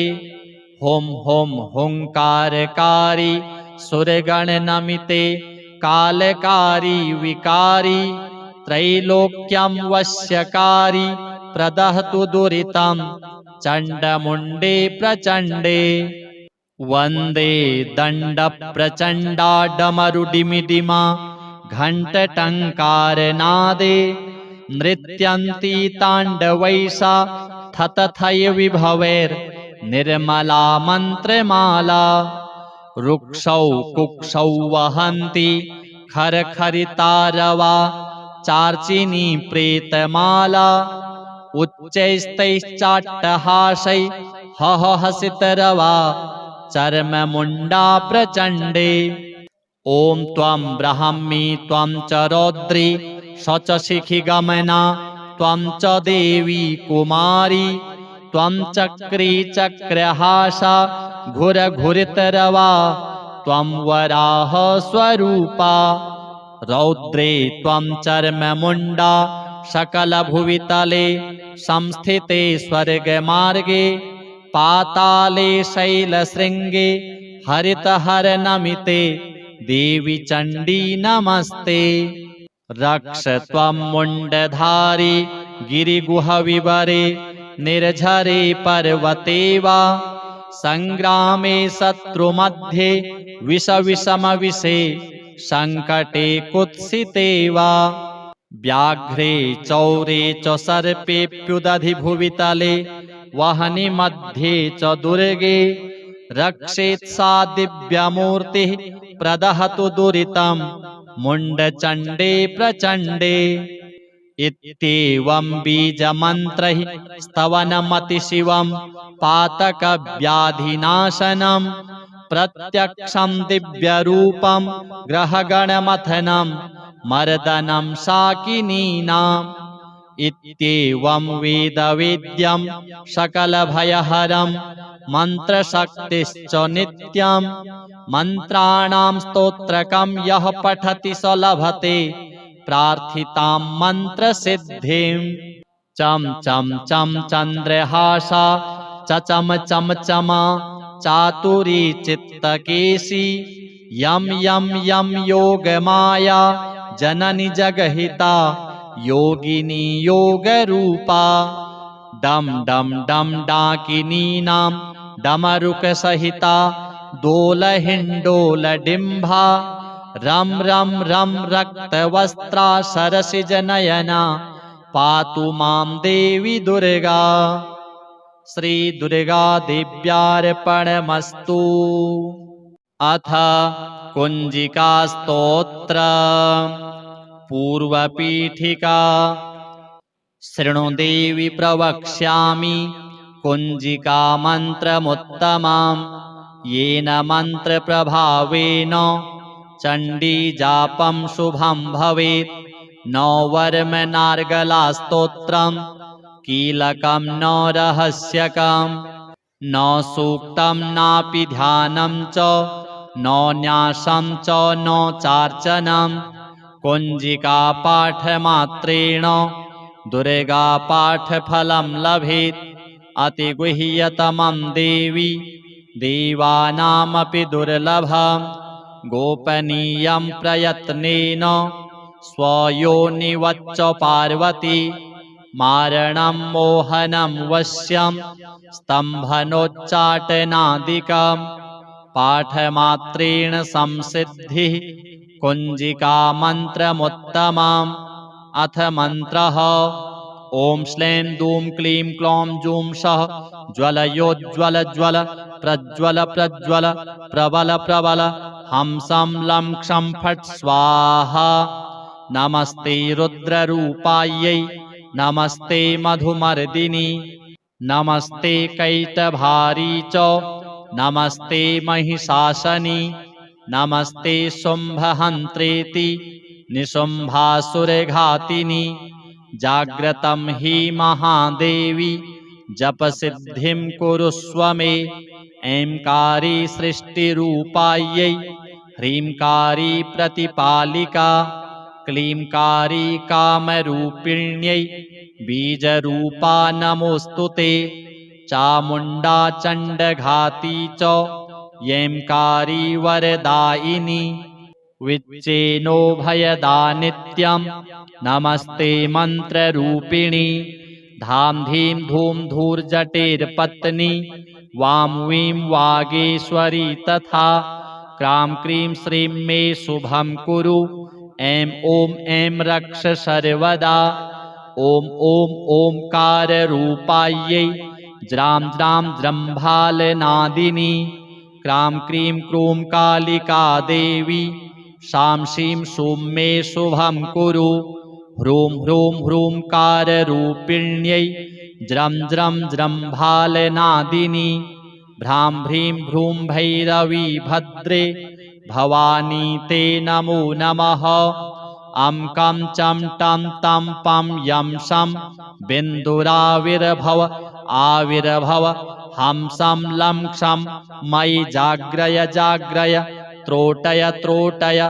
हुं हुं हुङ्कारकारी सुरगणनमिते कालकारी विकारी त्रैलोक्यं वश्यकारी प्रदहतु दुरितं चण्डमुण्डे प्रचण्डे वन्दे दण्डप्रचण्डाडमरुडिमिडिमा घण्टटङ्कारनादे नृत्यन्ती ताण्डवैसा थतथय विभवैर्निर्मला मन्त्रमाला रुक्षौ कुक्षौ वहन्ति खरखरितारवा चार्चिनी प्रेतमाला उच्चैस्तैश्चाट्टहासै हहसितरवा चर्ममुण्डा प्रचण्डे ॐ त्वं ब्राह्मी त्वं च रौद्री स च शिखिगमना त्वं च देवी कुमारी त्वं चक्री चक्रहासा घुरघुरितरवा त्वं वराह स्वरूपा रौद्रे त्वं चर्ममुण्डा सकलभुवितले संस्थिते स्वर्गमार्गे पाताले शैलशृङ्गे हरितहरनमिते देवी चण्डी नमस्ते रक्ष त्वं मुण्डधारी गिरिगुहविवरे निर्झरे पर्वते वा सङ्ग्रामे शत्रुमध्ये विषविषमविषे सङ्कटे कुत्सिते वा व्याघ्रे चौरे च सर्पेऽप्युदधिभुवितले वहनि मध्ये च दुर्गे रक्षेत् सा दिव्यमूर्तिः प्रदहतु दुरितं मुण्डचण्डे प्रचण्डे इत्येवं बीजमन्त्रैः स्तवनमतिशिवं पातकव्याधिनाशनं प्रत्यक्षं दिव्यरूपं ग्रहगणमथनं मर्दनं शाकिनीनाम् इत्येवं वेदवेद्यं सकलभयहरं मन्त्रशक्तिश्च नित्यं मन्त्राणां स्तोत्रकं यः पठति स लभते प्रार्थितां मन्त्रसिद्धिं चं चं चं चन्द्रहासा चम चम चमा चातुरी चित्तकेशी यं यं यं योगमाया जननी जगहिता योगिनी योगरूपा डम डम डम डाकिनीनां डमरुकसहिता दोलहिण्डोलडिम्भा रं रं रं रक्तवस्त्रा सरसिजनयना पातु मां देवी दुर्गा। श्री दुर्गा देव्यार्पणमस्तु। अथ कुञ्जिका स्तोत्र पूर्वपीठिका। शृणु देवी प्रवक्ष्यामि कुञ्जिका मन्त्रमुत्तमं येन मन्त्रप्रभावेन चण्डीजापं शुभं भवेत्। न वर्मनार्गलास्तोत्रं कीलकं न रहस्यकं न सूक्तं नापि ध्यानं च न न्यासं च न चार्चनं। कुञ्जिकापाठमात्रेण दुर्गापाठफलं लभेत्। अतिगुह्यतमं देवी देवानामपि दुर्लभं। गोपनीयं प्रयत्नेन स्वयोनिवच्च पार्वती। मारणं मोहनं वश्यं स्तम्भनोच्चाटनादिकं पाठमात्रेण संसिद्धिः कुञ्जिकामन्त्रमुत्तमम्। अथ मन्त्रः ॐ श्लें दूं क्लीं क्लौं जूं सः ज्वलयोज्ज्वल प्रज्वल प्रज्वल प्रबल प्रबल हंसं लं क्षं फट् स्वाहा। नमस्ते रुद्ररूपायै नमस्ते मधुमर्दिनि नमस्ते कैटभारी च नमस्ते महिषासनि नमस्ते शुम्भहन्त्रेति निशुम्भासुरघातिनि। जाग्रतं हि महादेवी जपसिद्धिं कुरुष्व मे। ऐंकारी सृष्टिरूपायै ह्रींकारी प्रतिपालिका क्लींकारी कामरूपिण्यै बीजरूपा नमोऽस्तु ते। चामुण्डा चण्डघाती च ऐंकारी वरदायिनी विच्चेनोभयदा नित्यं नमस्ते मन्त्ररूपिणी। धां धीं धूं धूर्जटेर्पत्नी वां वीं वागेश्वरी तथा। क्रां क्रीं श्रीं मे शुभं कुरु ऐं ॐ ऐं रक्ष सर्वदा। ॐ ॐ ओंकाररूपायै ज्रां ज्रां जृम्भालनादिनी क्रां क्रीं क्रूं कालिका देवी। शां शीं शूं मे शुभं कुरु ह्रूं ह्रूं ह्रूंकाररूपिण्यै ज्रं ज्रं जृम्भालनादिनी। भ्रां भ्रीं भ्रूं भैरवी भद्रे भवानी ते नमो नमः। अं कं चं टं तं पं यं शं बिन्दुराविर्भव आविर्भव हंसं लं क्षं मयि जाग्रय जाग्रय त्रोटय त्रोटय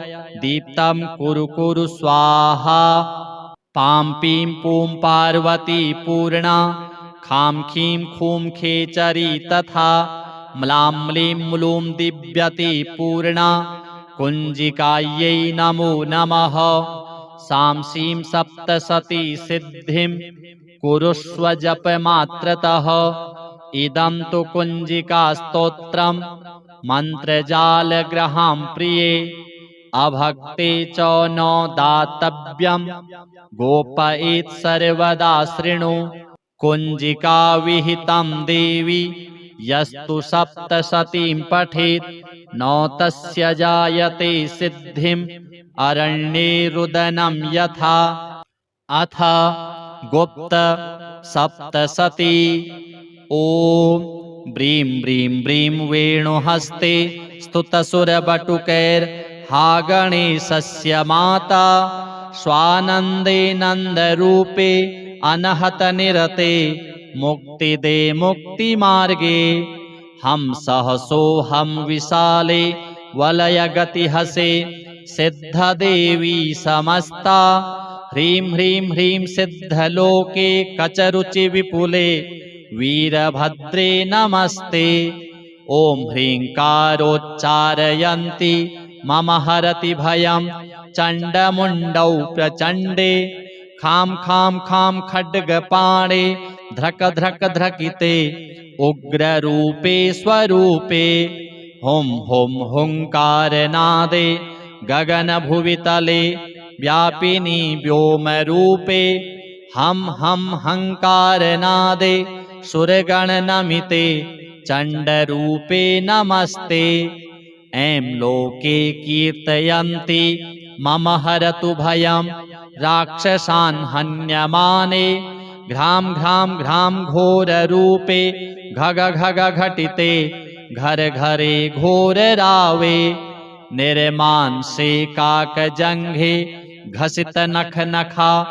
दीप्तं कुरु कुरु स्वाहा। पां पीं पूं पार्वती पूर्णा खां खीं खूं खेचरी तथा। म्लां म्लीं म्लूं दिव्यति पूर्णा कुञ्जिकायै नमो नमः। सां शीं सप्तशती सिद्धिं कुरुष्व जपमात्रतः। इदं तु कुञ्जिकास्तोत्रं मन्त्रजालग्रहां प्रिये। अभक्ते च न दातव्यं गोपयेत् सर्वदा शृणु। कुञ्जिकाविहितं देवी यस्तु सप्तशतीं पठेत् न तस्य जायते सिद्धिम् अरण्ये रुदनं यथा। अथ गुप्त सप्तशती। ॐ ब्रीं ब्रीं ब्रीं वेणुहस्ते स्तुतसुरबटुकैर्हा गणेशस्य माता। स्वानन्दे नन्दरूपे अनहतनिरते मुक्तिदे मुक्तिमार्गे। हंसः सोऽहं विशाले वलयगतिहसे सिद्धदेवी समस्ता। ह्रीं ह्रीं ह्रीं सिद्धलोके कचरुचिविपुले वीरभद्रे नमस्ते। ॐ ह्रीङ्कारोच्चारयन्ति मम हरति भयं चण्डमुण्डौ प्रचण्डे। खां खां खां खड्गपाणे ध्रक ध्रक ध्रकिते उग्ररूपे स्वरूपे। हुं हुं हुङ्कारनादे गगनभुवितले व्यापिनी व्योमरूपे। हं हं हङ्कारनादे सुरगणनमिते चण्डरूपे नमस्ते। ऐं लोके कीर्तयन्ति मम हरतु भयं राक्षसान् हन्यमाने। घ्रां घ्रां घ्रां घोररूपे घग घग घटिते घर घरे घोर रावे। निर्मांसे काक जंघे घसित नख नखा।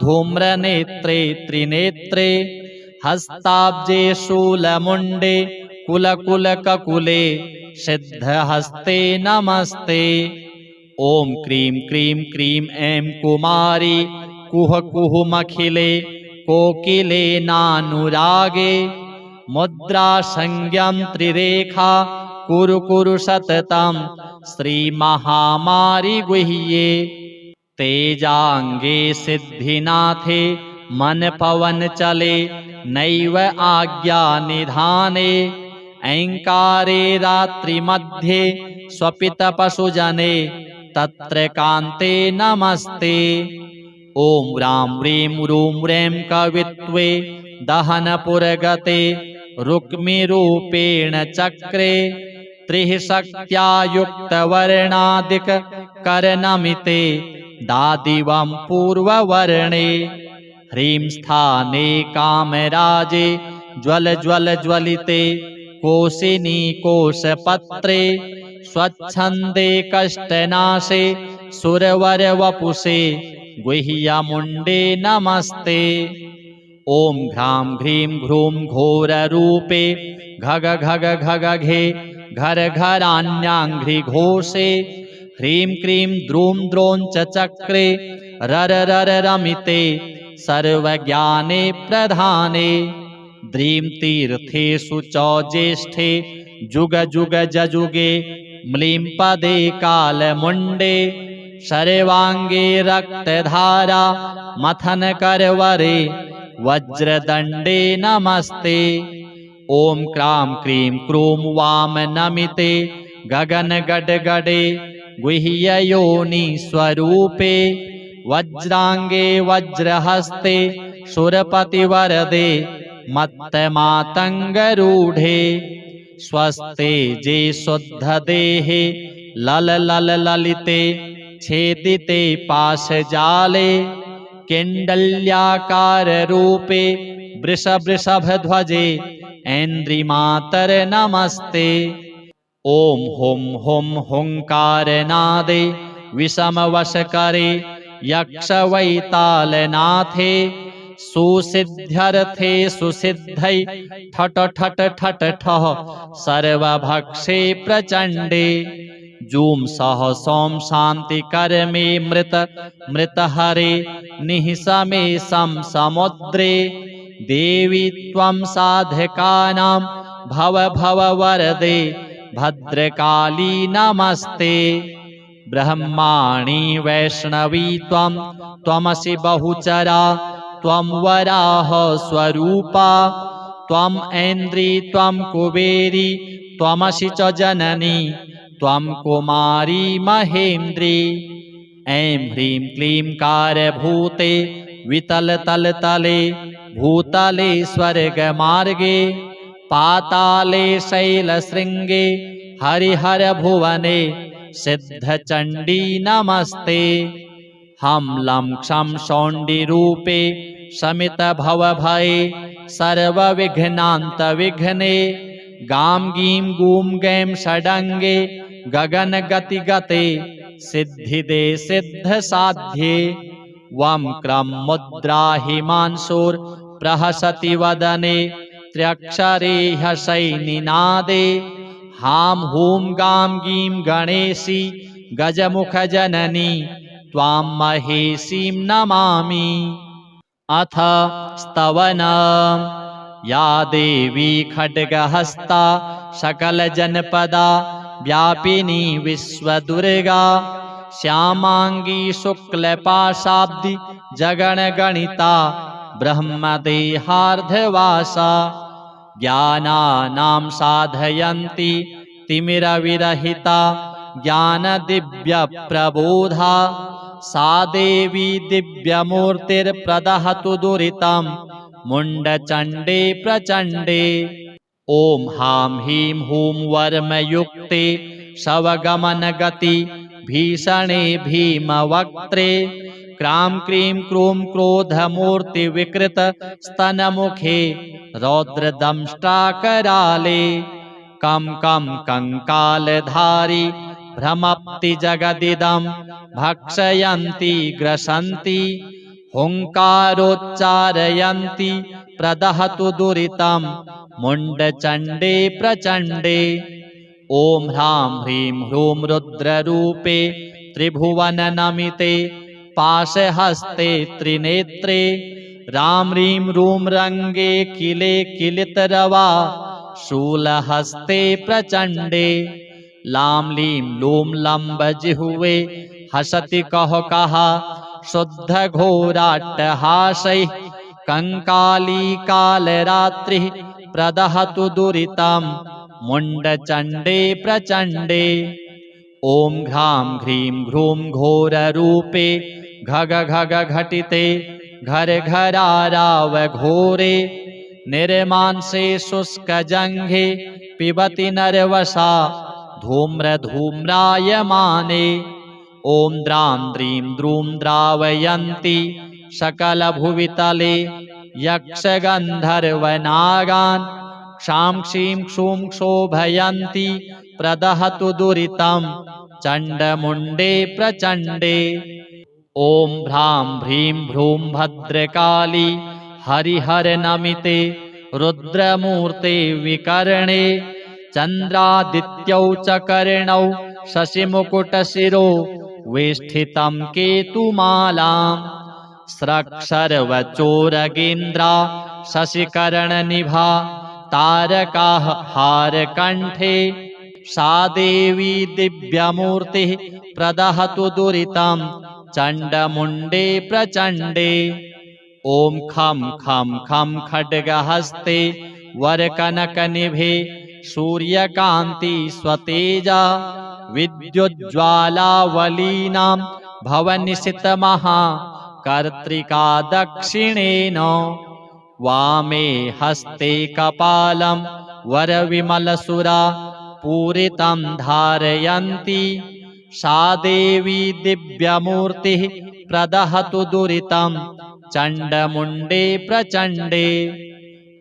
धूम्र नेत्रे त्रिनेत्रे हस्ताब्जे शूलमुंडे। कुल कुल ककुले सिद्ध हस्ते नमस्ते। ओम क्रीं क्रीं क्रीं ऐं कुमारी कुह कुह मखिले। कोकिले नानुरागे मुद्रा संज्ञं त्रिरेखा। कुरु कुरु सततं श्री महामारी गुह्ये। तेजांगे सिद्धिनाथे मन पवन चले। नैव आज्ञा निधाने ऐंकारे रात्रि मध्ये। स्वपित पशुजने तत्र कान्ते नमस्ते। ओम राम ह्रीं रूं ह्रीं कवित्वे दहनपुरगते। रुक्मिरूपेण चक्रे त्रिः शक्त्या युक्तवर्णादिक करनमिते। दादिवं पूर्ववर्णे ह्रीं स्थाने कामराजे। ज्वल ज्वल ज्वलिते कोशिनी कोशपत्रे। स्वच्छन्दे कष्टनाशे सुरवर वपुषे। गुह्यमुण्डे नमस्ते। ओम घ्रां घ्रीं घ्रूं घोररूपे घग घग घगघे। घर घराण्याङ्घ्रिघोषे। ह्रीं क्रीं द्रूं द्रौं च चक्रे। रर रर रमिते सर्वज्ञाने प्रधाने। द्रीं तीर्थेषु च ज्येष्ठे जुग जुग जजुगे। म्लीं पदे कालमुण्डे सर्वाङ्गे रक्तधारा। मथन करवरे वज्रदण्डे नमस्ते। ओम क्रां क्रीं क्रूं वाम नमिते गगन गडगडे। गुह्ययोनि स्वरूपे वज्रांगे वज्रहस्ते। सुरपतिवरदे मत्तमातंगरूढे। स्वस्ते जे शुद्धदेहे लल लल ललिते। छेदिते पाशजाले किंडल्याकार रूपे। वृष वृषभध्वजे ऐन्द्रिमातर नमस्ते। ओम हुं हुं हुंकारनादे विषमवशकरे। यक्षवैतालनाथे सुसिद्ध्यर्थे सुसिद्धै। ठट ठट ठट ठः सर्वभक्षे प्रचण्डे। जूं सह सों शान्तिकर्मे मृत मृतहरे। निःसमे सं समुद्रे। देवी त्वं साधकानां भव भव वरदे। भद्रकाली नमस्ते। ब्रह्माणि वैष्णवी त्वं त्वमसि बहुचरा। त्वं वराह स्वरूपा त्वं ऐन्द्री त्वं कुबेरी। त्वमसि च जननी त्वं कुमारी महेन्द्री। ऐं ह्रीं क्लीं कारभूते वितलतलतले। भूतले स्वर्गमार्गे पाताले शैलशृङ्गे। हरिहर भुवने सिद्धचण्डी नमस्ते। हम लं क्षं शौण्डिरूपे शमित भवभये। सर्वविघ्नान्तविघ्ने गां गीं गूं गैं षडङ्गे। गगनगतिगते सिद्धिदे सिद्धसाध्ये। वं क्रं मुद्रा हिमांशुर्प्रहसति वदने। त्र्यक्षरे ह्यशैनिनादे। हां हूं गां गीं गणेशी। गजमुखजननी त्वां महेशीं नमामि। अथ स्तवनम्। या देवी खड्गहस्ता सकलजनपदा। व्यापिनी विश्वदुर्गा। श्यामांगी शुक्लपाशाब्दि जगणगणिता। ब्रह्मदेहार्धवासा। ज्ञानानां साधयन्ति तिमिरविरहिता। ज्ञानदिव्यप्रबोधा। सा देवी दिव्यमूर्तिर्प्रदहतु दुरितं। मुण्डचण्डे प्रचण्डे। ओम हां हीं हूं वर्मयुक्ते शवगमनगति। भीषणे भीमवक्त्रे। क्रां क्रीं क्रूं क्रोधमूर्तिविकृत स्तनमुखे। रौद्रदंष्ट्राकराले कं कंकालधारी भ्रमप्ति जगदिदं भक्षयन्ति ग्रसन्ति हुङ्कारोच्चारयन्ति प्रदहतु दुरितं मुण्डचण्डे प्रचण्डे। ॐ ह्रां ह्रीं ह्रूं रुद्ररूपे त्रिभुवननमिते पाशहस्ते त्रिनेत्रे रां ह्रीं रूं रङ्गे किले किलितरवा शूलहस्ते प्रचण्डे। लां लीं लूं लम्बजिह्वे हसति कः शुद्धघोराट्टहासैः कंकाली कालरात्रिः प्रदहतु दुरितं मुण्डचण्डे प्रचण्डे। ॐ घ्रां ह्रीं ह्रूं घोररूपे घग घग घटिते घरघराराव घोरे निर्मांसे शुष्कजङ्घे पिबति नरवसा धूम्रधूम्रायमाने। ॐ द्रां द्रीं द्रूं द्रावयन्ति सकलभुवितले यक्षगन्धर्वनागान् क्षां क्षीं क्षूं क्षोभयन्ति प्रदहतु दुरितं चण्डमुण्डे प्रचण्डे। ॐ भ्रां ह्रीं भ्रूं भद्रकाली हरिहरनमिते रुद्रमूर्ते विकर्णे चन्द्रादित्यौ च कर्णौ शशिमुकुटशिरो वेष्टितं केतुमालाम् स्रक्सर्वचोरगेन्द्रा शशिकर्णनिभा तारकाः हारकण्ठे सा देवी दिव्यमूर्तिः प्रदहतु दुरितं चण्डमुण्डे प्रचण्डे। ॐ खं खं खं खड्गहस्ते वरकनकनिभे सूर्यकान्ति स्वतेजा विद्युज्ज्वालावलीनां भवनिशितमहा कर्त्रिका दक्षिणेन। वामे हस्ते कपालं वरविमलसुरा पूरितं धारयन्ति सा देवी दिव्यमूर्तिः प्रदहतु दुरितं चण्डमुण्डे प्रचण्डे।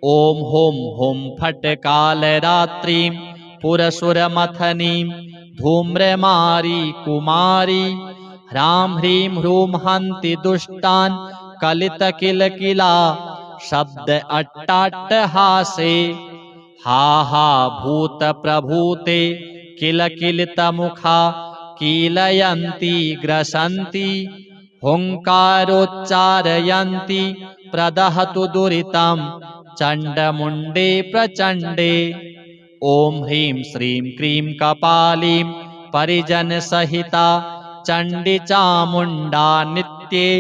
ॐ हुं हुं फट् कालरात्रिं पुरसुरमथनीं धूम्रमारी कुमारी ह्रां ह्रीं ह्रूं हन्ति दुष्टान् कलितकिलकिला शब्द अट्टाट्टहासे। हा हा भूतप्रभूते किलकिलितमुखा कीलयन्ति ग्रसन्ति हुङ्कारोच्चारयन्ति प्रदहतु दुरितं चण्डमुण्डे प्रचण्डे। ॐ ह्रीं श्रीं क्रीं कपालीं परिजनसहिता चण्डी चामुण्डा नित्ये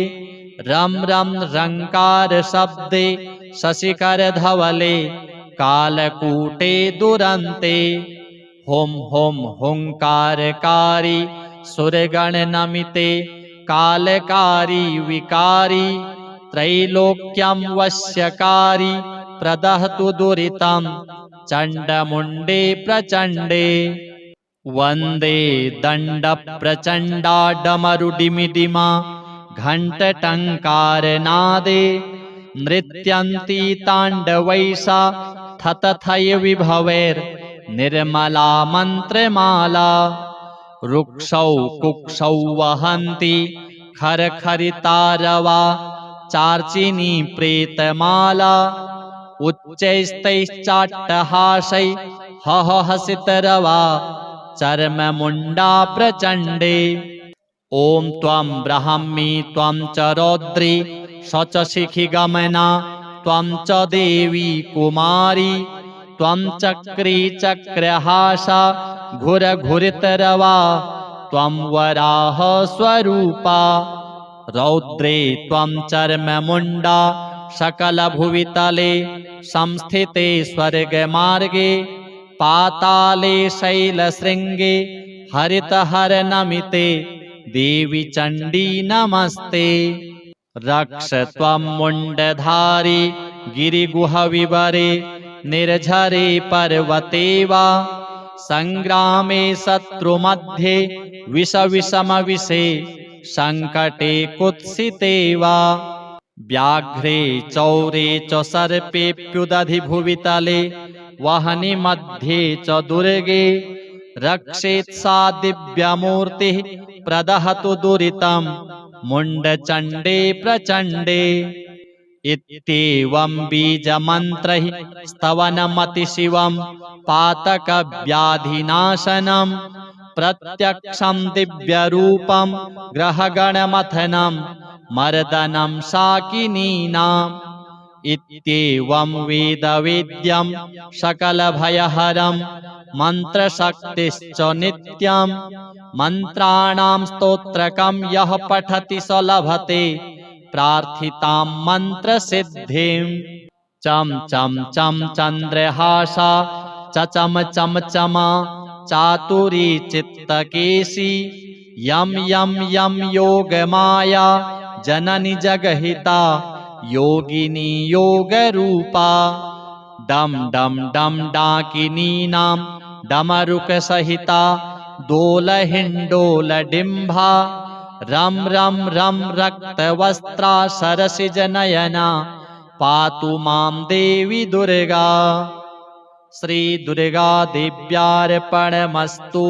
रं रं रङ्कारशब्दे शशिकरधवले कालकूटे दुरन्ते। हुं हुं हुङ्कारकारी सुरगणनमिते कालकारी विकारी त्रैलोक्यं वश्यकारी प्रदहतु दुरितं चण्डमुण्डे प्रचण्डे। वन्दे दण्डप्रचण्डाडमरुडिमिडिमा घण्टटङ्कारनादे नृत्यन्ती ताण्डवैसा थतथय विभवैर्निर्मला मन्त्रमाला। रुक्षौ कुक्षौ वहन्ति खरखरितारवा चार्चिनी प्रेतमाला उच्चैस्तैश्चाट्टहासै हहसितरवा चर्ममुण्डा प्रचण्डे। ॐ त्वं ब्राह्मी त्वं च रौद्री शचशिखिगमना त्वं च देवी कुमारी त्वं चक्री चक्रहासा घुरघुरितरवा त्वं वराह स्वरूपा। रौद्रे त्वं चर्ममुण्डा सकलभुवितले संस्थिते स्वर्गमार्गे पाताले शैलशृङ्गे हरितहरनमिते देवी चण्डी नमस्ते। रक्ष त्वं मुण्डधारी गिरिगुहविवरे निर्झरे पर्वते वा सङ्ग्रामे शत्रुमध्ये विषविषमविषे सङ्कटे कुत्सिते वा। व्याघ्रे चौरे च सर्पेऽप्युदधि भुवितले वहनि मध्ये च दुर्गे रक्षेत् सा दिव्यमूर्तिः प्रदहतु दुरितं मुण्डचण्डे प्रचण्डे। इत्येवं बीजमन्त्रैः स्तवनमतिशिवं पातकव्याधिनाशनं प्रत्यक्षं दिव्यरूपं ग्रहगणमथनं मर्दनं शाकिनीनाम्। इत्येवं वेदवेद्यं सकलभयहरं मन्त्रशक्तिश्च नित्यं मन्त्राणां स्तोत्रकं यः पठति स लभते प्रार्थितां मन्त्रसिद्धिं। चं चं चं चन्द्रहासा चम चम चमा चातुरी चित्तकेशी यं यं यं योगमाया जननी जगहिता योगिनी योगरूपा। डम डम डम डाकिनीनां डमरुकसहिता दोलहिण्डोलडिम्भा रं रं रं रक्तवस्त्रा सरसिजनयना पातु मां देवी दुर्गा। श्री दुर्गा देव्यार्पणमस्तु।